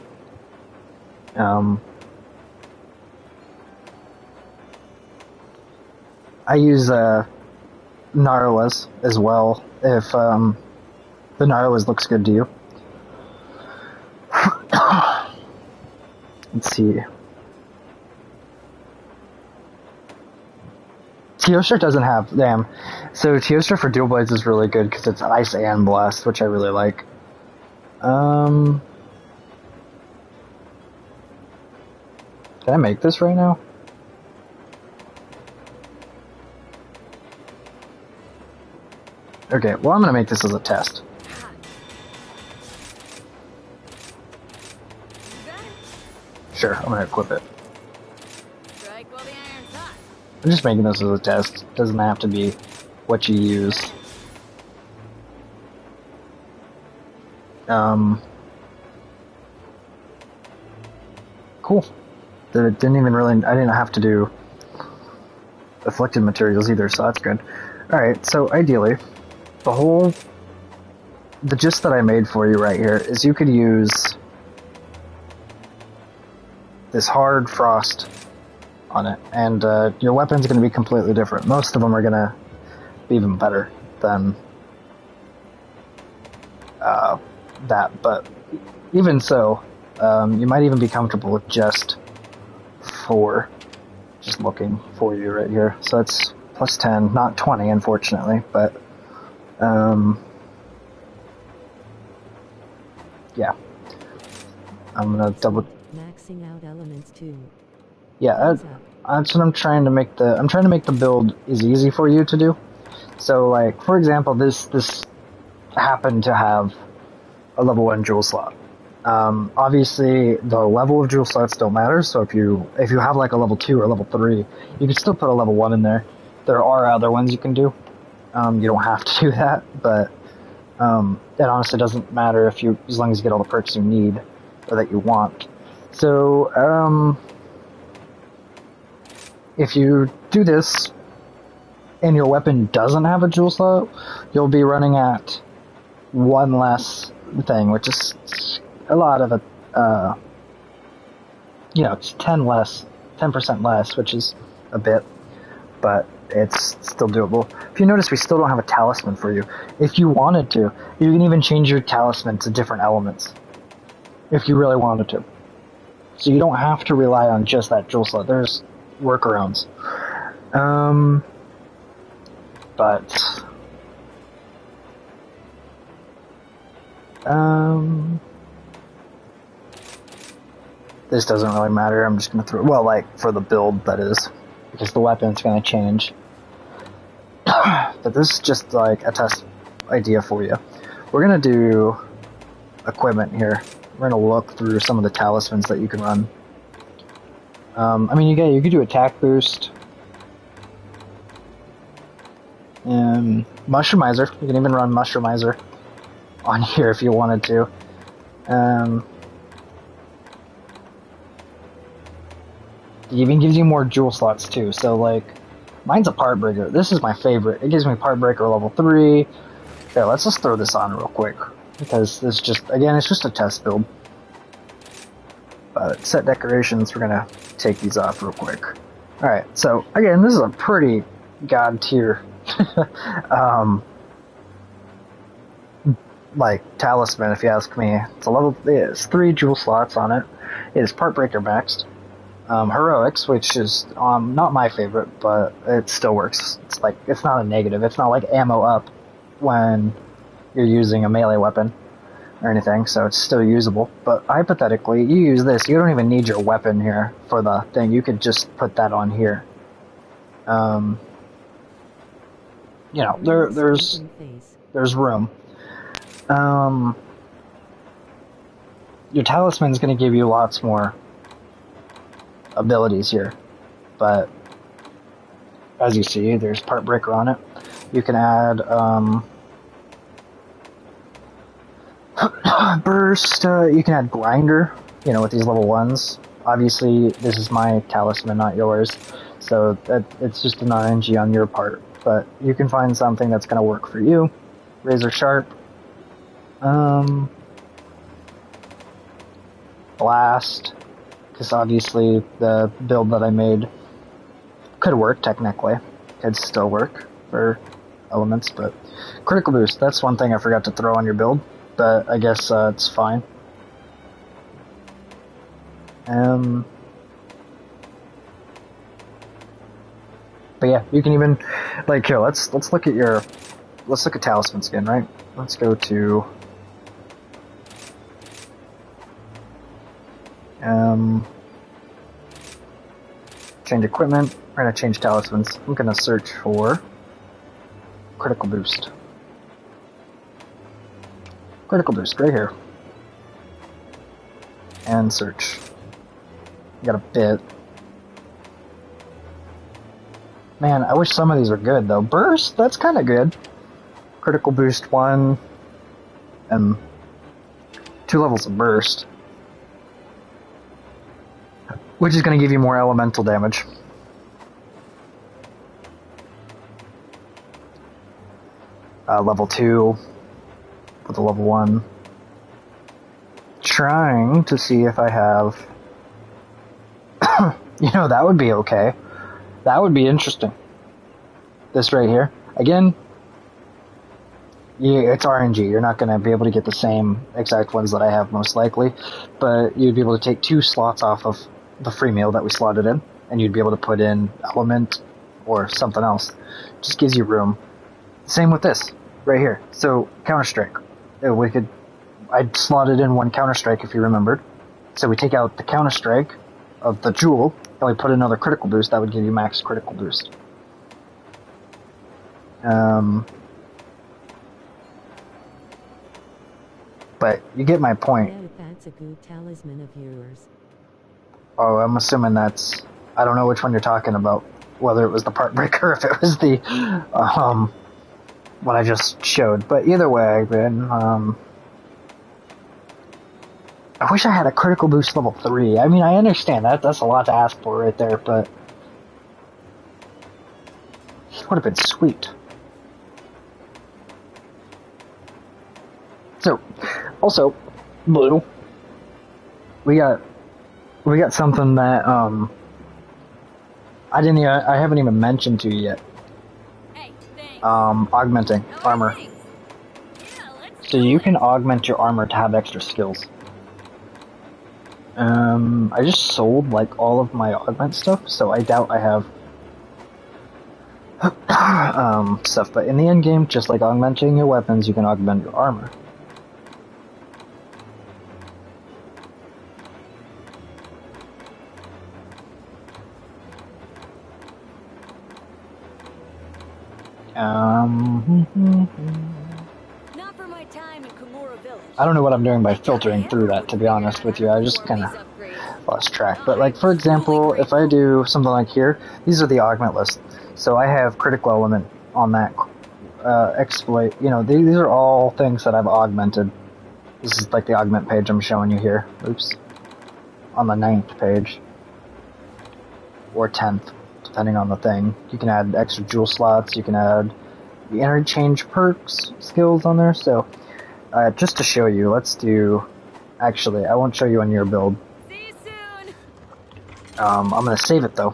I use Gnarlas as well, if the Gnarlas looks good to you. Let's see. Teostra doesn't have... Damn. So Teostra for dual blades is really good because it's ice and blast, which I really like. Can I make this right now? Okay, well I'm gonna make this as a test. Sure, I'm gonna equip it. Strike while the iron's hot. I'm just making this as a test. It doesn't have to be what you use. Cool. It didn't even really... I didn't have to do afflicted materials either, so that's good. Alright, so ideally, the gist that I made for you right here is you could use this hard frost on it, and your weapon's going to be completely different. Most of them are going to be even better than that, but even so, you might even be comfortable with just looking for you right here. So it's plus 10, not 20 unfortunately, but yeah. I'm gonna double... Maxing out elements too. Yeah, that's what I'm trying to make the build as easy for you to do. So, like, for example, this happened to have a level 1 jewel slot. Obviously, the level of jewel slots don't matter, so if you have, like, a level 2 or level 3, you can still put a level 1 in there. There are other ones you can do. You don't have to do that, but it honestly doesn't matter as long as you get all the perks you need, or that you want. So, if you do this, and your weapon doesn't have a jewel slot, you'll be running at one less thing, which is a lot of it's 10% less, which is a bit, but it's still doable. If you notice, we still don't have a talisman for you. If you wanted to, you can even change your talisman to different elements, if you really wanted to. So you don't have to rely on just that jewel slot. There's workarounds. But this doesn't really matter. I'm just gonna throw, well, like, for the build, that is, because the weapon's gonna change. But this is just like a test idea for you. We're gonna do equipment here. We're gonna look through some of the talismans that you can run. I mean, you could do attack boost. Mushroomizer. You can even run Mushroomizer on here if you wanted to. It even gives you more jewel slots too. So, like, mine's a part breaker. This is my favorite. It gives me part breaker level 3. Here, let's just throw this on real quick, because this just, again, it's just a test build. Set decorations, we're gonna take these off real quick. Alright, so again, this is a pretty god tier like talisman, if you ask me. It's 3 jewel slots on it. It is part breaker maxed. Heroics, which is not my favorite, but it still works. It's not a negative. It's not like ammo up when you're using a melee weapon or anything, so it's still usable. But hypothetically, you use this, you don't even need your weapon here for the thing. You could just put that on here. You know, there's room. Your talisman's going to give you lots more abilities here, but as you see, there's part breaker on it. You can add burst, you can add grinder, you know, with these level 1s. Obviously, this is my talisman, not yours, so it's just an RNG on your part, but you can find something that's going to work for you. Razor sharp, blast, because obviously the build that I made could work technically, could still work for elements, but critical boost, that's one thing I forgot to throw on your build, but I guess it's fine. But yeah, you can even, like, here, let's look at talisman skin, right? Let's go to change equipment. We're gonna change talismans. I'm gonna search for critical boost. Critical boost right here. And search. Got a bit. Man, I wish some of these were good though. Burst, that's kind of good. Critical boost 1 and 2 levels of burst, which is going to give you more elemental damage. Level 2 with a level 1. Trying to see if I have... you know, that would be okay. That would be interesting. This right here. Again, yeah, it's RNG. You're not going to be able to get the same exact ones that I have most likely, but you'd be able to take 2 slots off of the free meal that we slotted in, and you'd be able to put in element or something else. Just gives you room. Same with this right here. So Counter-Strike. I'd slotted in 1 Counter-Strike if you remembered. So we take out the Counter-Strike of the jewel, and we put another critical boost. That would give you max critical boost. But you get my point. Yeah, that's a good talisman of yours. Oh, I'm assuming that's... I don't know which one you're talking about. Whether it was the part breaker or if it was the... what I just showed. But either way, man, I wish I had a critical boost level 3. I mean, I understand that. That's a lot to ask for right there, but... it would have been sweet. So, also, Blue, we got something that, I haven't even mentioned to you yet. Hey, thanks. Augmenting No armor. thanks. Yeah, let's So do you it. can augment your armor to have extra skills. I just sold, like, all of my augment stuff, so I doubt I have, stuff. But in the end game, just like augmenting your weapons, you can augment your armor. Not for my time in Kimura Village. I don't know what I'm doing by filtering through that, to be honest with you. I just kind of lost track. But, like, for example, if I do something like here, these are the augment lists. So I have critical element on that exploit. You know, these are all things that I've augmented. This is like the augment page I'm showing you here. Oops. On the 9th page. Or 10th, depending on the thing. You can add extra jewel slots. You can add the interchange perks skills on there. So, just to show you, let's do... Actually, I won't show you on your build. See you soon. I'm gonna save it though.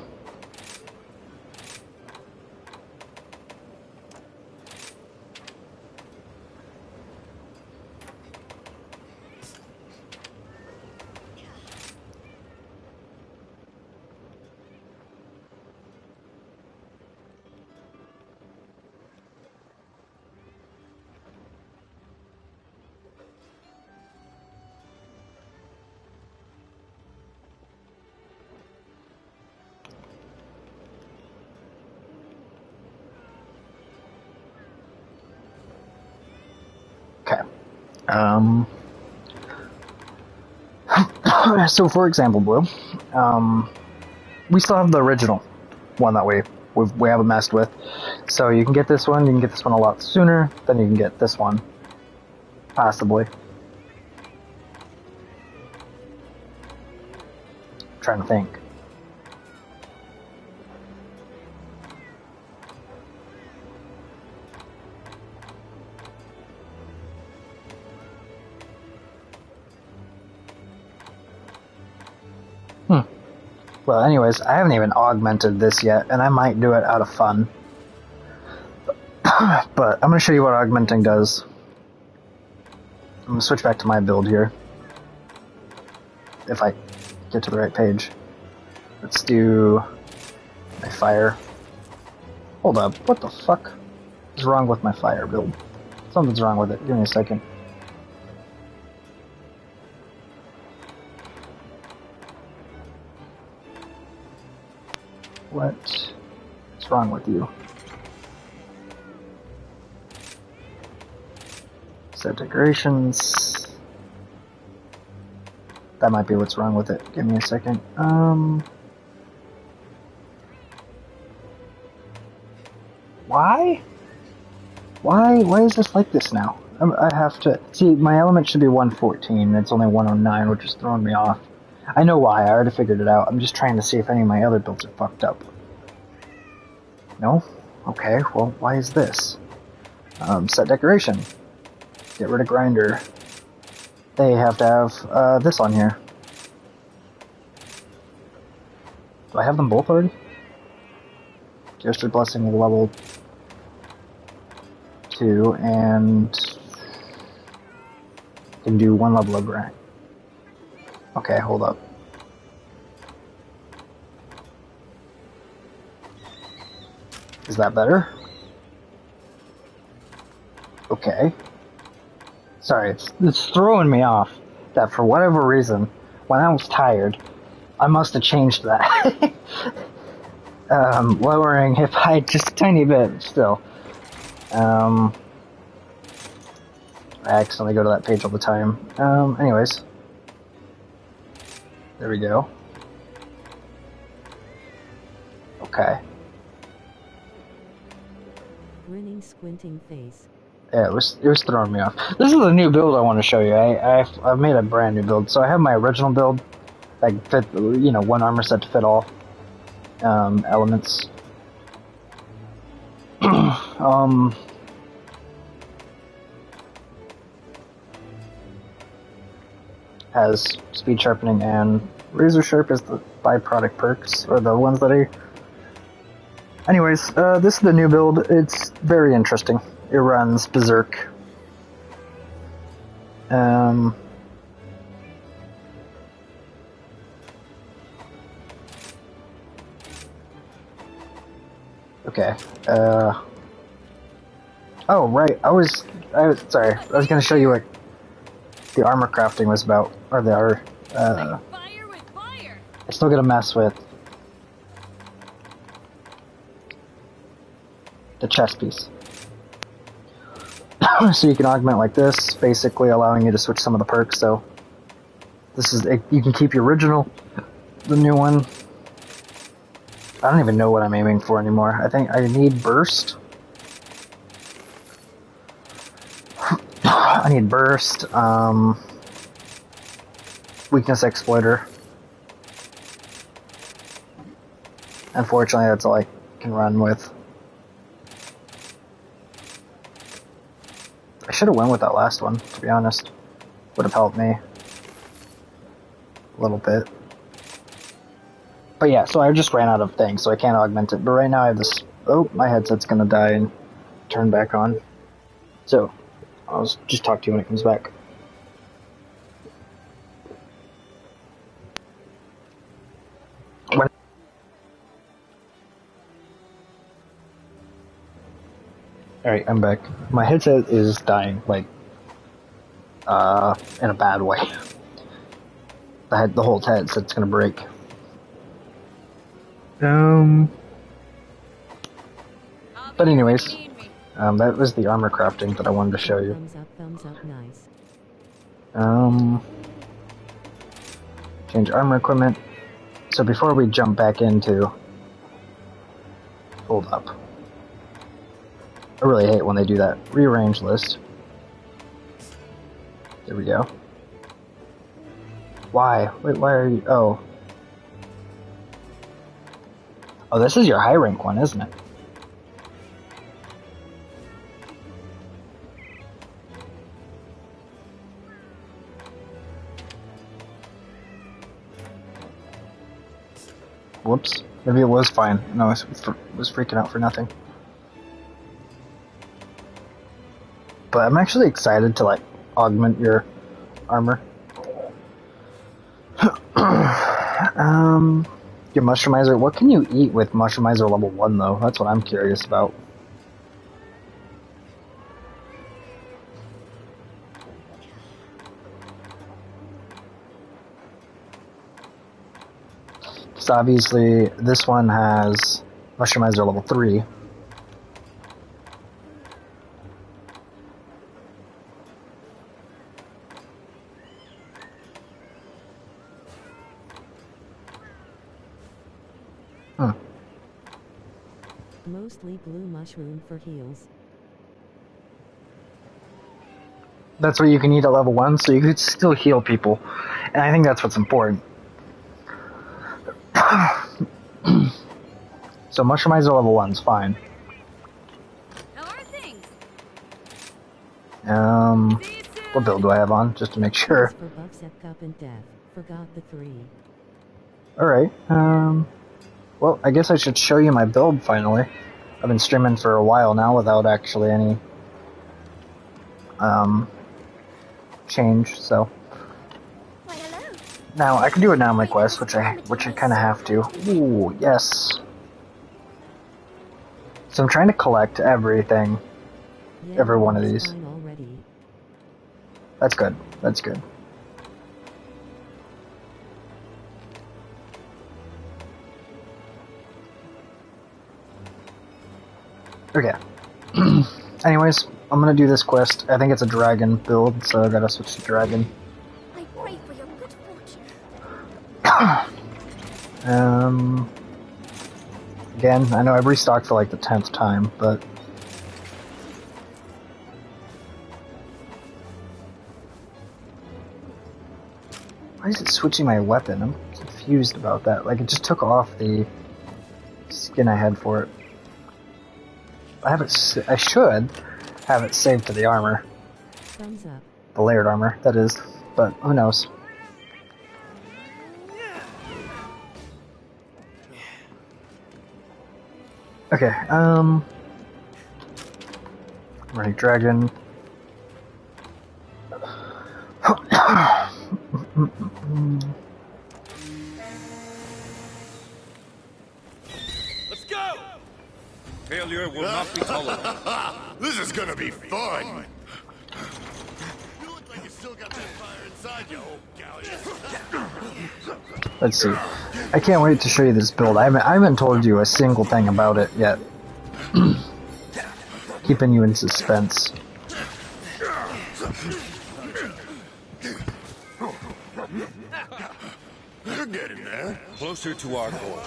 Okay. So for example, Blue, we still have the original one that we haven't messed with. So you can get this one. You can get this one a lot sooner than you can get this one, possibly. I'm trying to think. Well, anyways, I haven't even augmented this yet, and I might do it out of fun. But I'm going to show you what augmenting does. I'm going to switch back to my build here. If I get to the right page. Let's do my fire. Hold up, what the fuck is wrong with my fire build? Something's wrong with it. Give me a second. What's wrong with you? Set decorations. That might be what's wrong with it. Give me a second. Why? Why is this like this now? I have to... See, my element should be 114. It's only 109, which is throwing me off. I know why. I already figured it out. I'm just trying to see if any of my other builds are fucked up. No? Okay, well, why is this? Set decoration. Get rid of grinder. They have to have this on here. Do I have them both already? Gesture Blessing level 2, and can do 1 level of grind. Okay, hold up. Is that better? Okay. Sorry, it's throwing me off that for whatever reason, when I was tired, I must have changed that. Lowering hip height just a tiny bit, still. I accidentally go to that page all the time. Anyways. There we go. Okay. Grinning, squinting face. Yeah, it was throwing me off. This is a new build I want to show you. I've made a brand new build. So I have my original build, like fit, you know, one armor set to fit all elements. Has speed sharpening and razor sharp as the byproduct perks, or the ones that I... Anyways, this is the new build. It's very interesting. It runs berserk. Okay. Oh, right. I was sorry. I was gonna show you what the armor crafting was about, or the Fire with fire. I still gotta mess with the chest piece. So you can augment like this, basically allowing you to switch some of the perks. So this is you can keep your original, the new one. I don't even know what I'm aiming for anymore. I think I need burst. I need burst. Weakness exploiter. Unfortunately, that's all I can run with. I should have went with that last one, to be honest. Would have helped me a little bit. But yeah, so I just ran out of things, so I can't augment it. But right now I have this... Oh, my headset's gonna die and turn back on. So, I'll just talk to you when it comes back. Alright, I'm back. My headset is dying, like, in a bad way. The whole headset's gonna break. But anyways, that was the armor crafting that I wanted to show you. Thumbs up, nice. Change armor equipment. So before we jump back into... Hold up. I really hate when they do that. Rearrange list. There we go. Why? Wait, why are you... Oh. Oh, this is your high rank one, isn't it? Whoops. Maybe it was fine. No, I was freaking out for nothing. But I'm actually excited to, like, augment your armor. Your mushroomizer. What can you eat with mushroomizer level 1, though? That's what I'm curious about. Because obviously, this one has mushroomizer level 3. Mostly blue mushroom for heals. That's what you can eat at level 1, so you could still heal people. And I think that's what's important. So mushroomizer level 1's fine. How are things? What build do I have on, just to make sure? For bucks at cup and death. Forgot the 3. Alright, well, I guess I should show you my build finally. I've been streaming for a while now without actually any change, so. Why, hello. Now I can do it now in my quest, which I kinda have to. Ooh, yes. So I'm trying to collect everything. Yeah, Every one of these. fine already. That's good. That's good. Okay. Anyways, I'm gonna do this quest. I think it's a dragon build, so I gotta switch to dragon. I pray for your good fortune. Again, I know I've restocked for like the 10th time, but... Why is it switching my weapon? I'm confused about that. Like, it just took off the skin I had for it. I should have it saved to the armor. Thumbs up. The layered armor, that is. But, who knows. Okay, running dragon. Let's go! Failure will not be tolerated. This is gonna be fun! You look like you still got that fire inside you, old galleon. Let's see. I can't wait to show you this build. I haven't told you a single thing about it yet. Keeping you in suspense. You're getting there. Closer to our goal.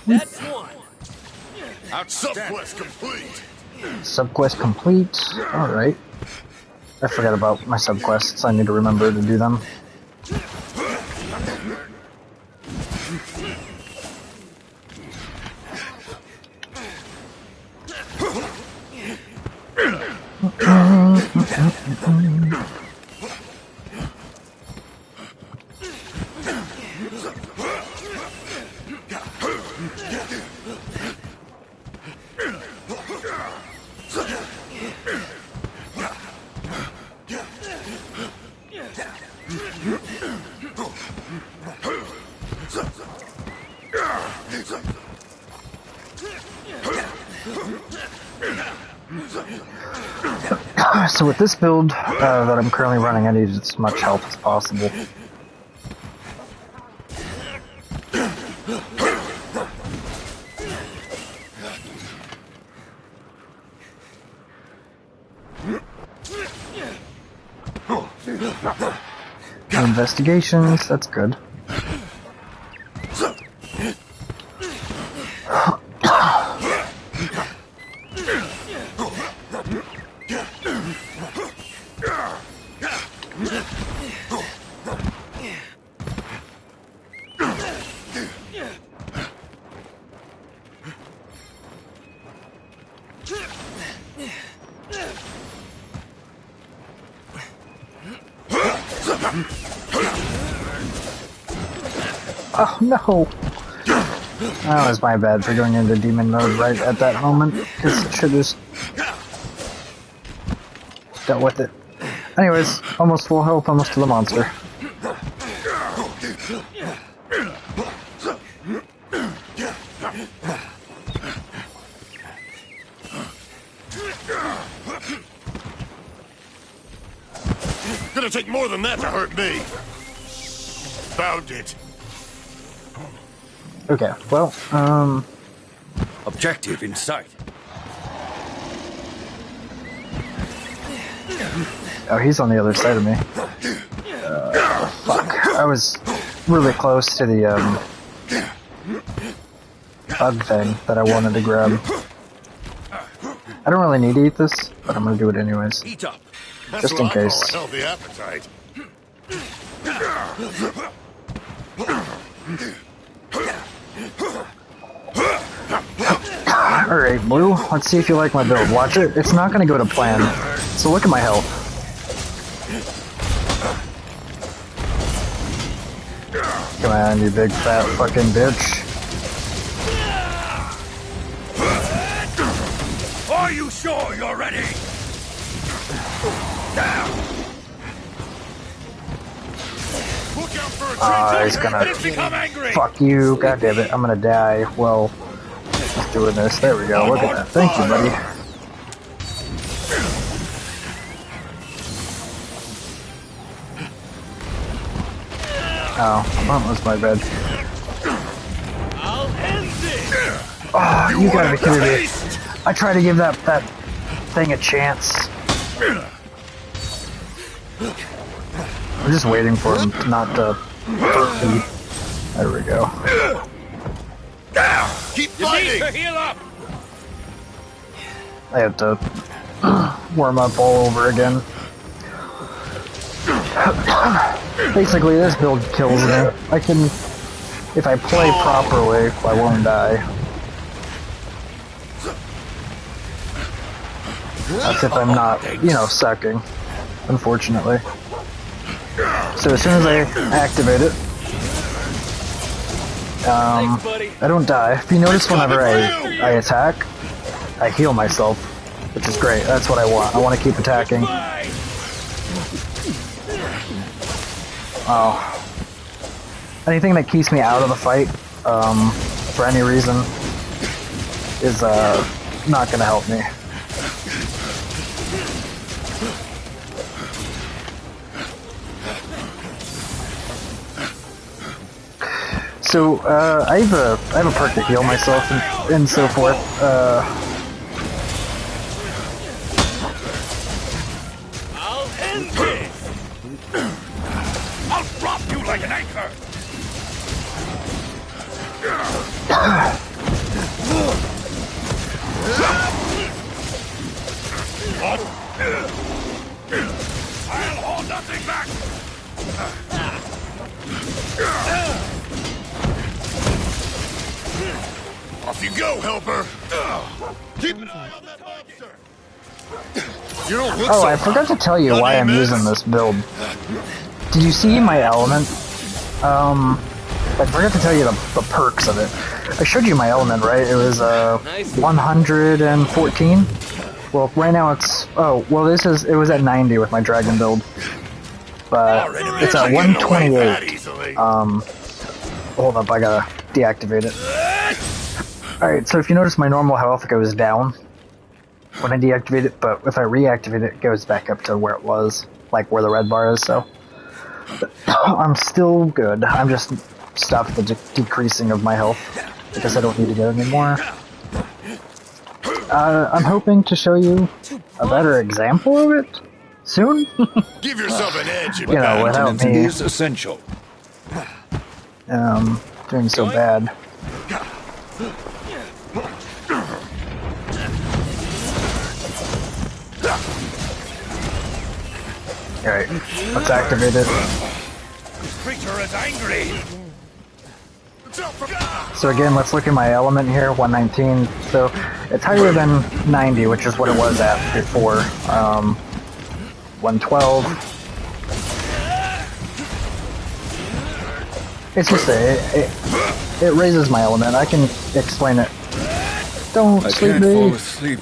That's one. Outstanding. Subquest complete. Subquest complete. Alright. I forgot about my subquests. I need to remember to do them. So with this build that I'm currently running, I need as much health as possible. Investigations, that's good. Oh no! That was my bad for going into demon mode right at that moment, because I should just dealt with it. Anyways, almost full health, almost to the monster. Gonna take more than that to hurt me. Found it. Okay, well, Objective in sight. oh, he's on the other side of me. Fuck. I was really close to the, bug thing that I wanted to grab. I don't really need to eat this, but I'm gonna do it anyways. Eat up. That's Just in what I call case. a healthy appetite. Alright, Blue, let's see if you like my build. Watch it. It's not gonna go to plan. So look at my health. Come on, you big fat fucking bitch. Are you sure you're ready? Look out for a Ah, he's gonna... Become angry. Fuck you. God damn it. I'm gonna die. Well, just doing this. There we go. Look at that. Thank you, buddy. Oh, that was my bad. I'll end this. Oh, you gotta be kidding me. I tried to give that thing a chance. I'm just waiting for him not to hurt me. There we go. Keep You need fighting! to heal up. I have to warm up all over again. Basically, this build kills me. I can, if I play properly, I won't die. That's if I'm not, you know, sucking, unfortunately. So as soon as I activate it, I don't die. If you notice, whenever I attack, I heal myself, which is great. That's what I want. I want to keep attacking. Oh. Anything that keeps me out of the fight, for any reason, is, not gonna help me. So, I have a perk to heal myself and so forth. I'll end this. I'll drop you like an anchor. I'll hold nothing back. Off you go, helper! Keep an eye on that monster! You don't look Oh, so I forgot to tell you My why I'm name is- using this build. Did you see my element? I forgot to tell you the perks of it. I showed you my element, right? It was, 114. Well, right now it's, it was at 90 with my dragon build. But it's at 128. Hold up, I gotta deactivate it. Alright, so if you notice, my normal health goes down. when I deactivate it, but if I reactivate it, it goes back up to where it was, like where the red bar is, so I'm still good. I'm just stopped the decreasing of my health because I don't need to get any more. I'm hoping to show you a better example of it soon. Give yourself an edge if You know, without Maintenance me is essential. doing so bad. Alright, let's activate it. This creature is angry. So again, let's look at my element here, 119. So it's higher than 90, which is what it was at before. 112. It's just it raises my element. I can explain it. Don't I sleep can't me. fall asleep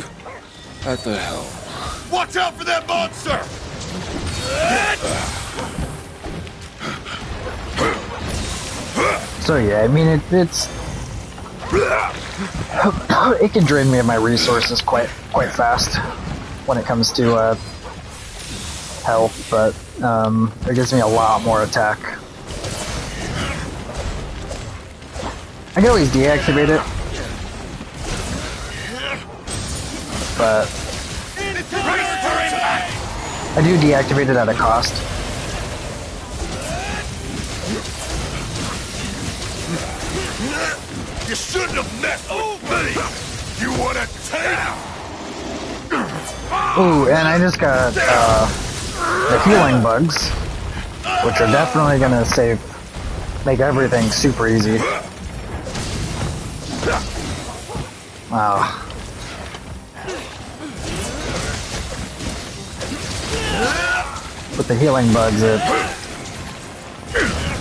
at the helm. Watch out for that monster! So yeah, I mean it's it can drain me of my resources quite fast when it comes to health, but it gives me a lot more attack. I can always deactivate it, but I do deactivate it at a cost. You shouldn't have messed with me! You wanna take? Ooh, and I just got the healing bugs, which are definitely gonna make everything super easy. Wow. With the healing bugs, it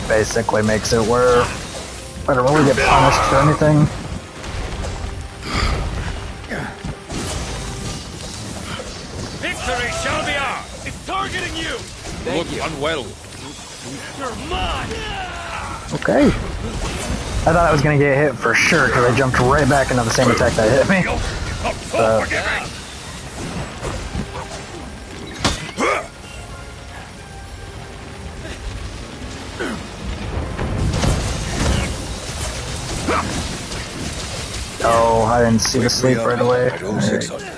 basically makes it where I don't really get punished for anything. Victory shall be ours. It's targeting you. Look unwell. You're mine. Okay. I thought I was gonna get hit for sure because I jumped right back into the same attack that hit me. Oh, I didn't see the sleep right away. At 0600.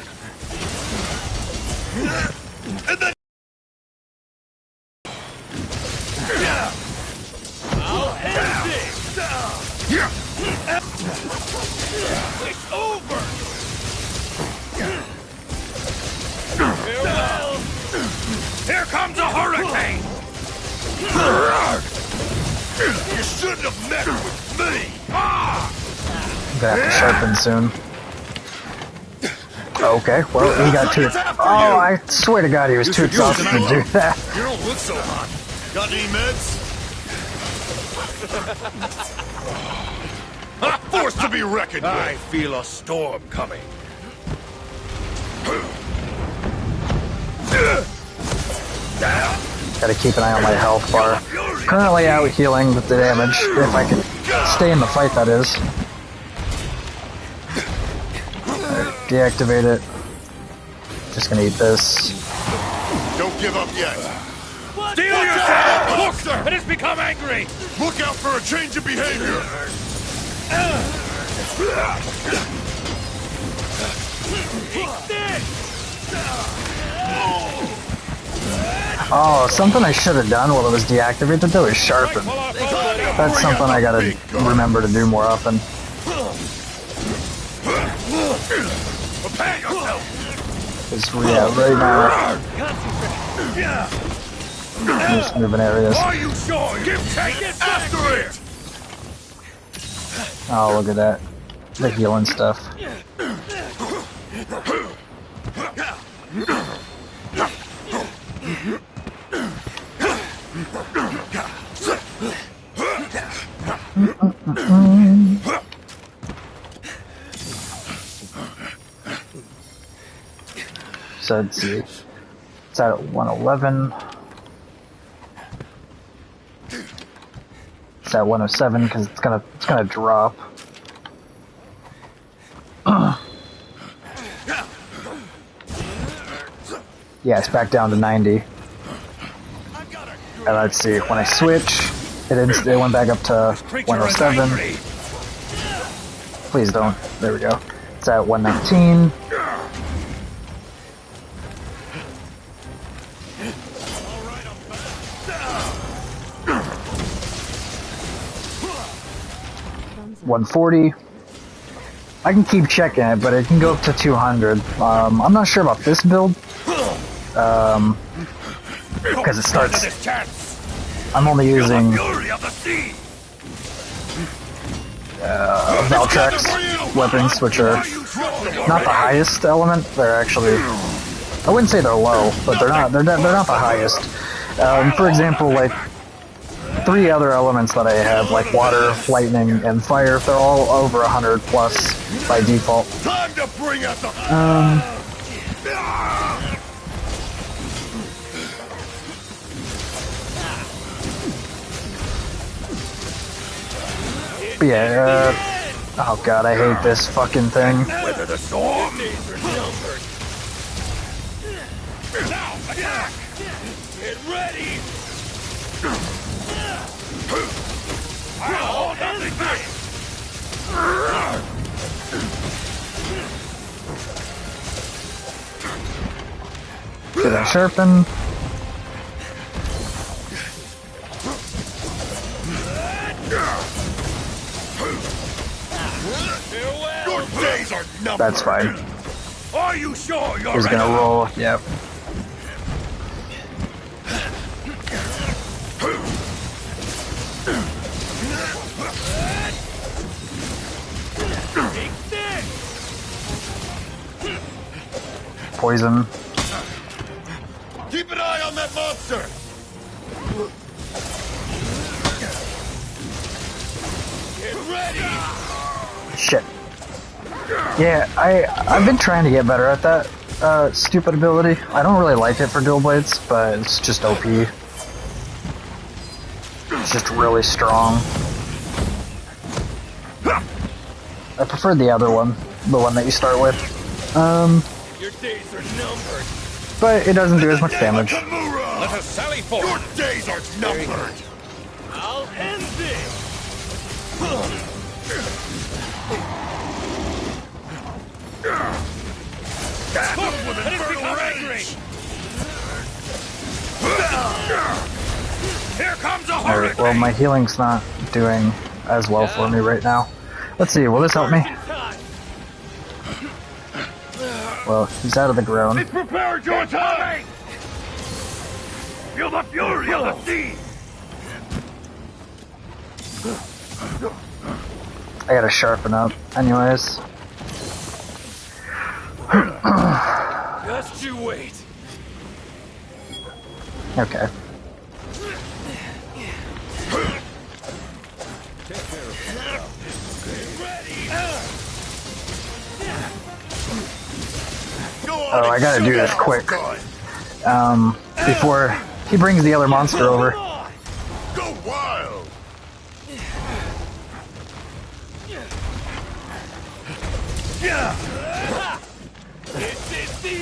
It's over! Farewell. Here comes a hurricane. You shouldn't have messed with me! I'm gonna have to sharpen soon. Okay, well, he got too... Oh, I swear to God, he was too exhausted to do that. You don't look so hot. Got any meds? A force to be reckoned I with! feel a storm coming. Gotta keep an eye on my health bar. Currently out healing with the damage, if I can stay in the fight, that is. Alright, deactivate it. Just gonna eat this. Don't give up yet. Steel yourself! Look! It has become angry! Look out for a change of behavior! Oh, something I should have done while it was deactivated though is sharpen. That's something I gotta remember to do more often. Prepare yourself! Just right now. Just moving areas. Are you sure? Take it after it! Oh, look at that. The healing stuff. So let's see. It's at 111. It's at 107 because it's gonna drop. Yeah, it's back down to 90. And let's see, when I switch, it went back up to 107. Please don't. There we go. It's at 119. Thumbs up. 140. I can keep checking it, but it can go up to 200. I'm not sure about this build. Because it starts. I'm only using Valtrex weapons, which are not the highest element. They're actually, I wouldn't say they're low, but they're not. They're not the highest. For example, like 3 other elements that I have, like water, lightning, and fire, they're all over 100 plus by default. Time to bring out the But yeah, oh god, I hate this fucking thing. Weather the storm. Now attack! Get ready! I'll hold nothing back! Did I sharpen? Your days are numbered. That's fine. Are you sure you're He's gonna roll. Yep. Poison. Keep an eye on that monster. Get ready. Shit. Yeah, I've been trying to get better at that stupid ability. I don't really like it for dual blades, but it's just OP. It's just really strong. I prefer the other one, the one that you start with. Your days are numbered. But it doesn't do as much damage. Let us sally Your forth. days are numbered. I'll end this. Cook with infernal rage. Here comes a Alright, hurricane. well my healing's not doing as well for me right now. Let's see, will this help me? Well, he's out of the ground. Be prepared to attack! Feel the fury of the sea! I gotta sharpen up, anyways. Just you wait. Okay. Oh, I gotta do this quick. Before he brings the other monster over. Go wild.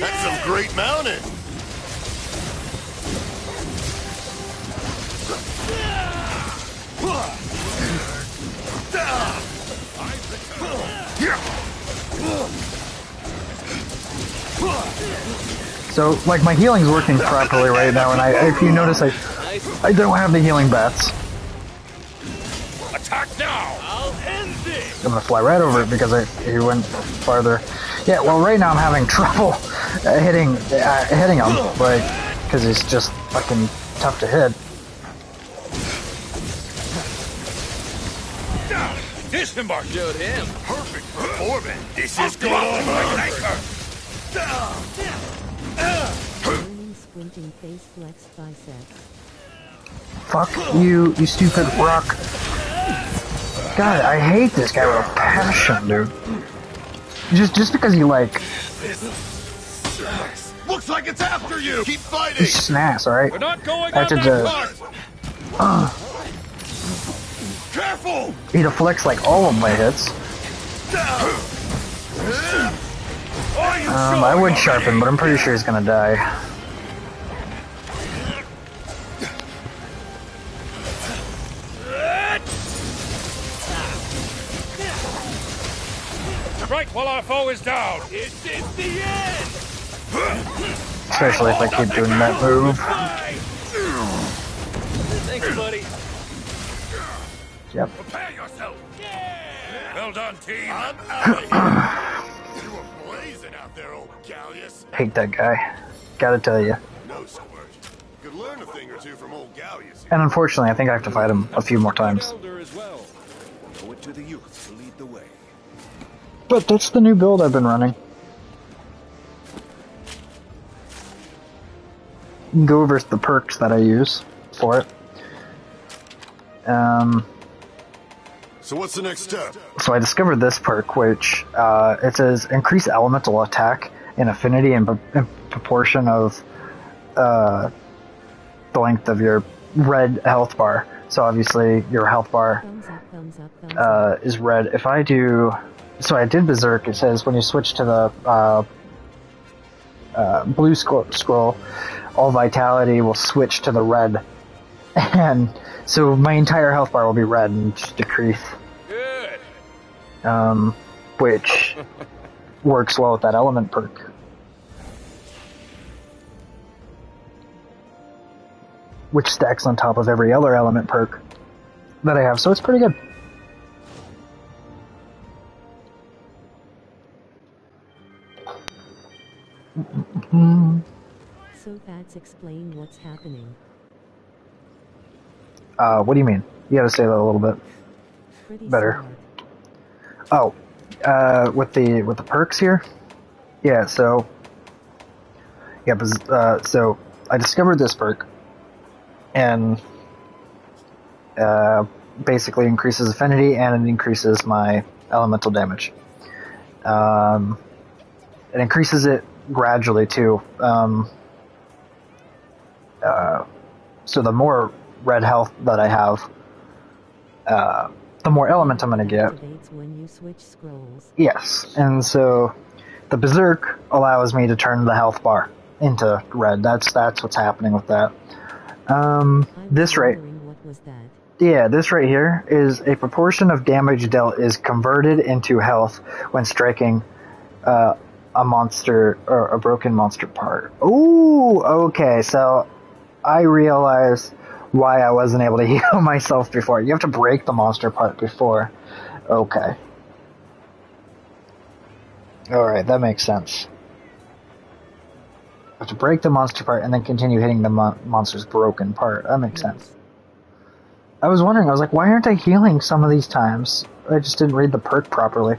That's some great mounting. So, like, my healing's working properly right now, and if you notice, I don't have the healing bats. Attack now! I'll end this! I'm gonna fly right over it because he went farther. Yeah, well, right now I'm having trouble hitting him, like, because he's just fucking tough to hit. Disembark! Showed him. Perfect performance. This is going on like Learning squinting face flex biceps. Fuck you, you stupid rock. God, I hate this guy with a passion, dude. Just because he, like... Looks like it's after you. Keep fighting. He's snass, alright? We're not going I on have that to part! Careful. he deflects, like, all of my hits. Are you I would sharpen, but I'm pretty sure he's gonna die. while our foe is down. It's the end! Especially if I keep doing that move. Thanks, buddy. Yep. Prepare yourself. Yeah. Well done, team. I'm out of here. You were blazing out there, old Gallius. Hate that guy. Gotta tell you. No sweat. Could learn a thing or two from old Gallius. And unfortunately, I think I have to fight him a few more times. Elder as well. Owe it to the youth to lead the way. But that's the new build I've been running. Go over the perks that I use for it. So what's the next step? So I discovered this perk, which it says increase elemental attack in affinity and in proportion of the length of your red health bar. So obviously your health bar is red. If I do, so I did Berserk. It says when you switch to the blue scroll, all vitality will switch to the red, and so my entire health bar will be red and just decrease. Good. Which works well with that element perk. Which stacks on top of every other element perk that I have, so it's pretty good. So that's explain what's happening. What do you mean? You gotta say that a little bit Pretty better. smart. Oh, with the perks here? Yeah, so so I discovered this perk, and basically increases affinity and it increases my elemental damage. It increases it gradually too. So the more red health that I have, the more element I'm gonna get. Activates when you switch scrolls. Yes, and so the Berserk allows me to turn the health bar into red. That's what's happening with that. This right, What was that? yeah, this right here is a proportion of damage dealt is converted into health when striking a monster or a broken monster part. Ooh, okay, so I realize why I wasn't able to heal myself before. You have to break the monster part before. Okay. Alright, that makes sense. I have to break the monster part and then continue hitting the monster's broken part. That makes sense. I was wondering, I was like, why aren't I healing some of these times? I just didn't read the perk properly.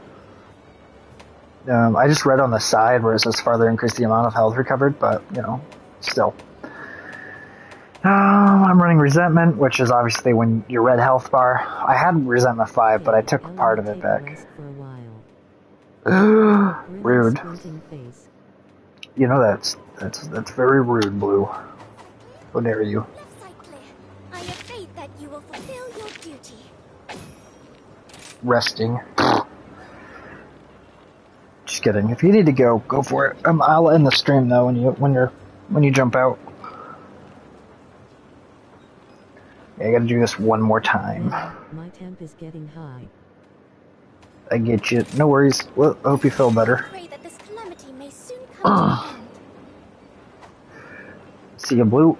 I just read on the side where it says farther increase the amount of health recovered, but, you know, still. I'm running Resentment, which is obviously when your red health bar. I had Resentment 5, but I took part of it back. Rude. You know that's very rude, Blue. How dare you? I have faith that you will fulfill your duty. Resting. Just kidding. If you need to go, go for it. I'll end the stream though when you jump out. Yeah, I gotta do this one more time. My temp is getting high. I get you. No worries. Well, I hope you feel better. Pray that this calamity may soon come to an end. See you, Blue.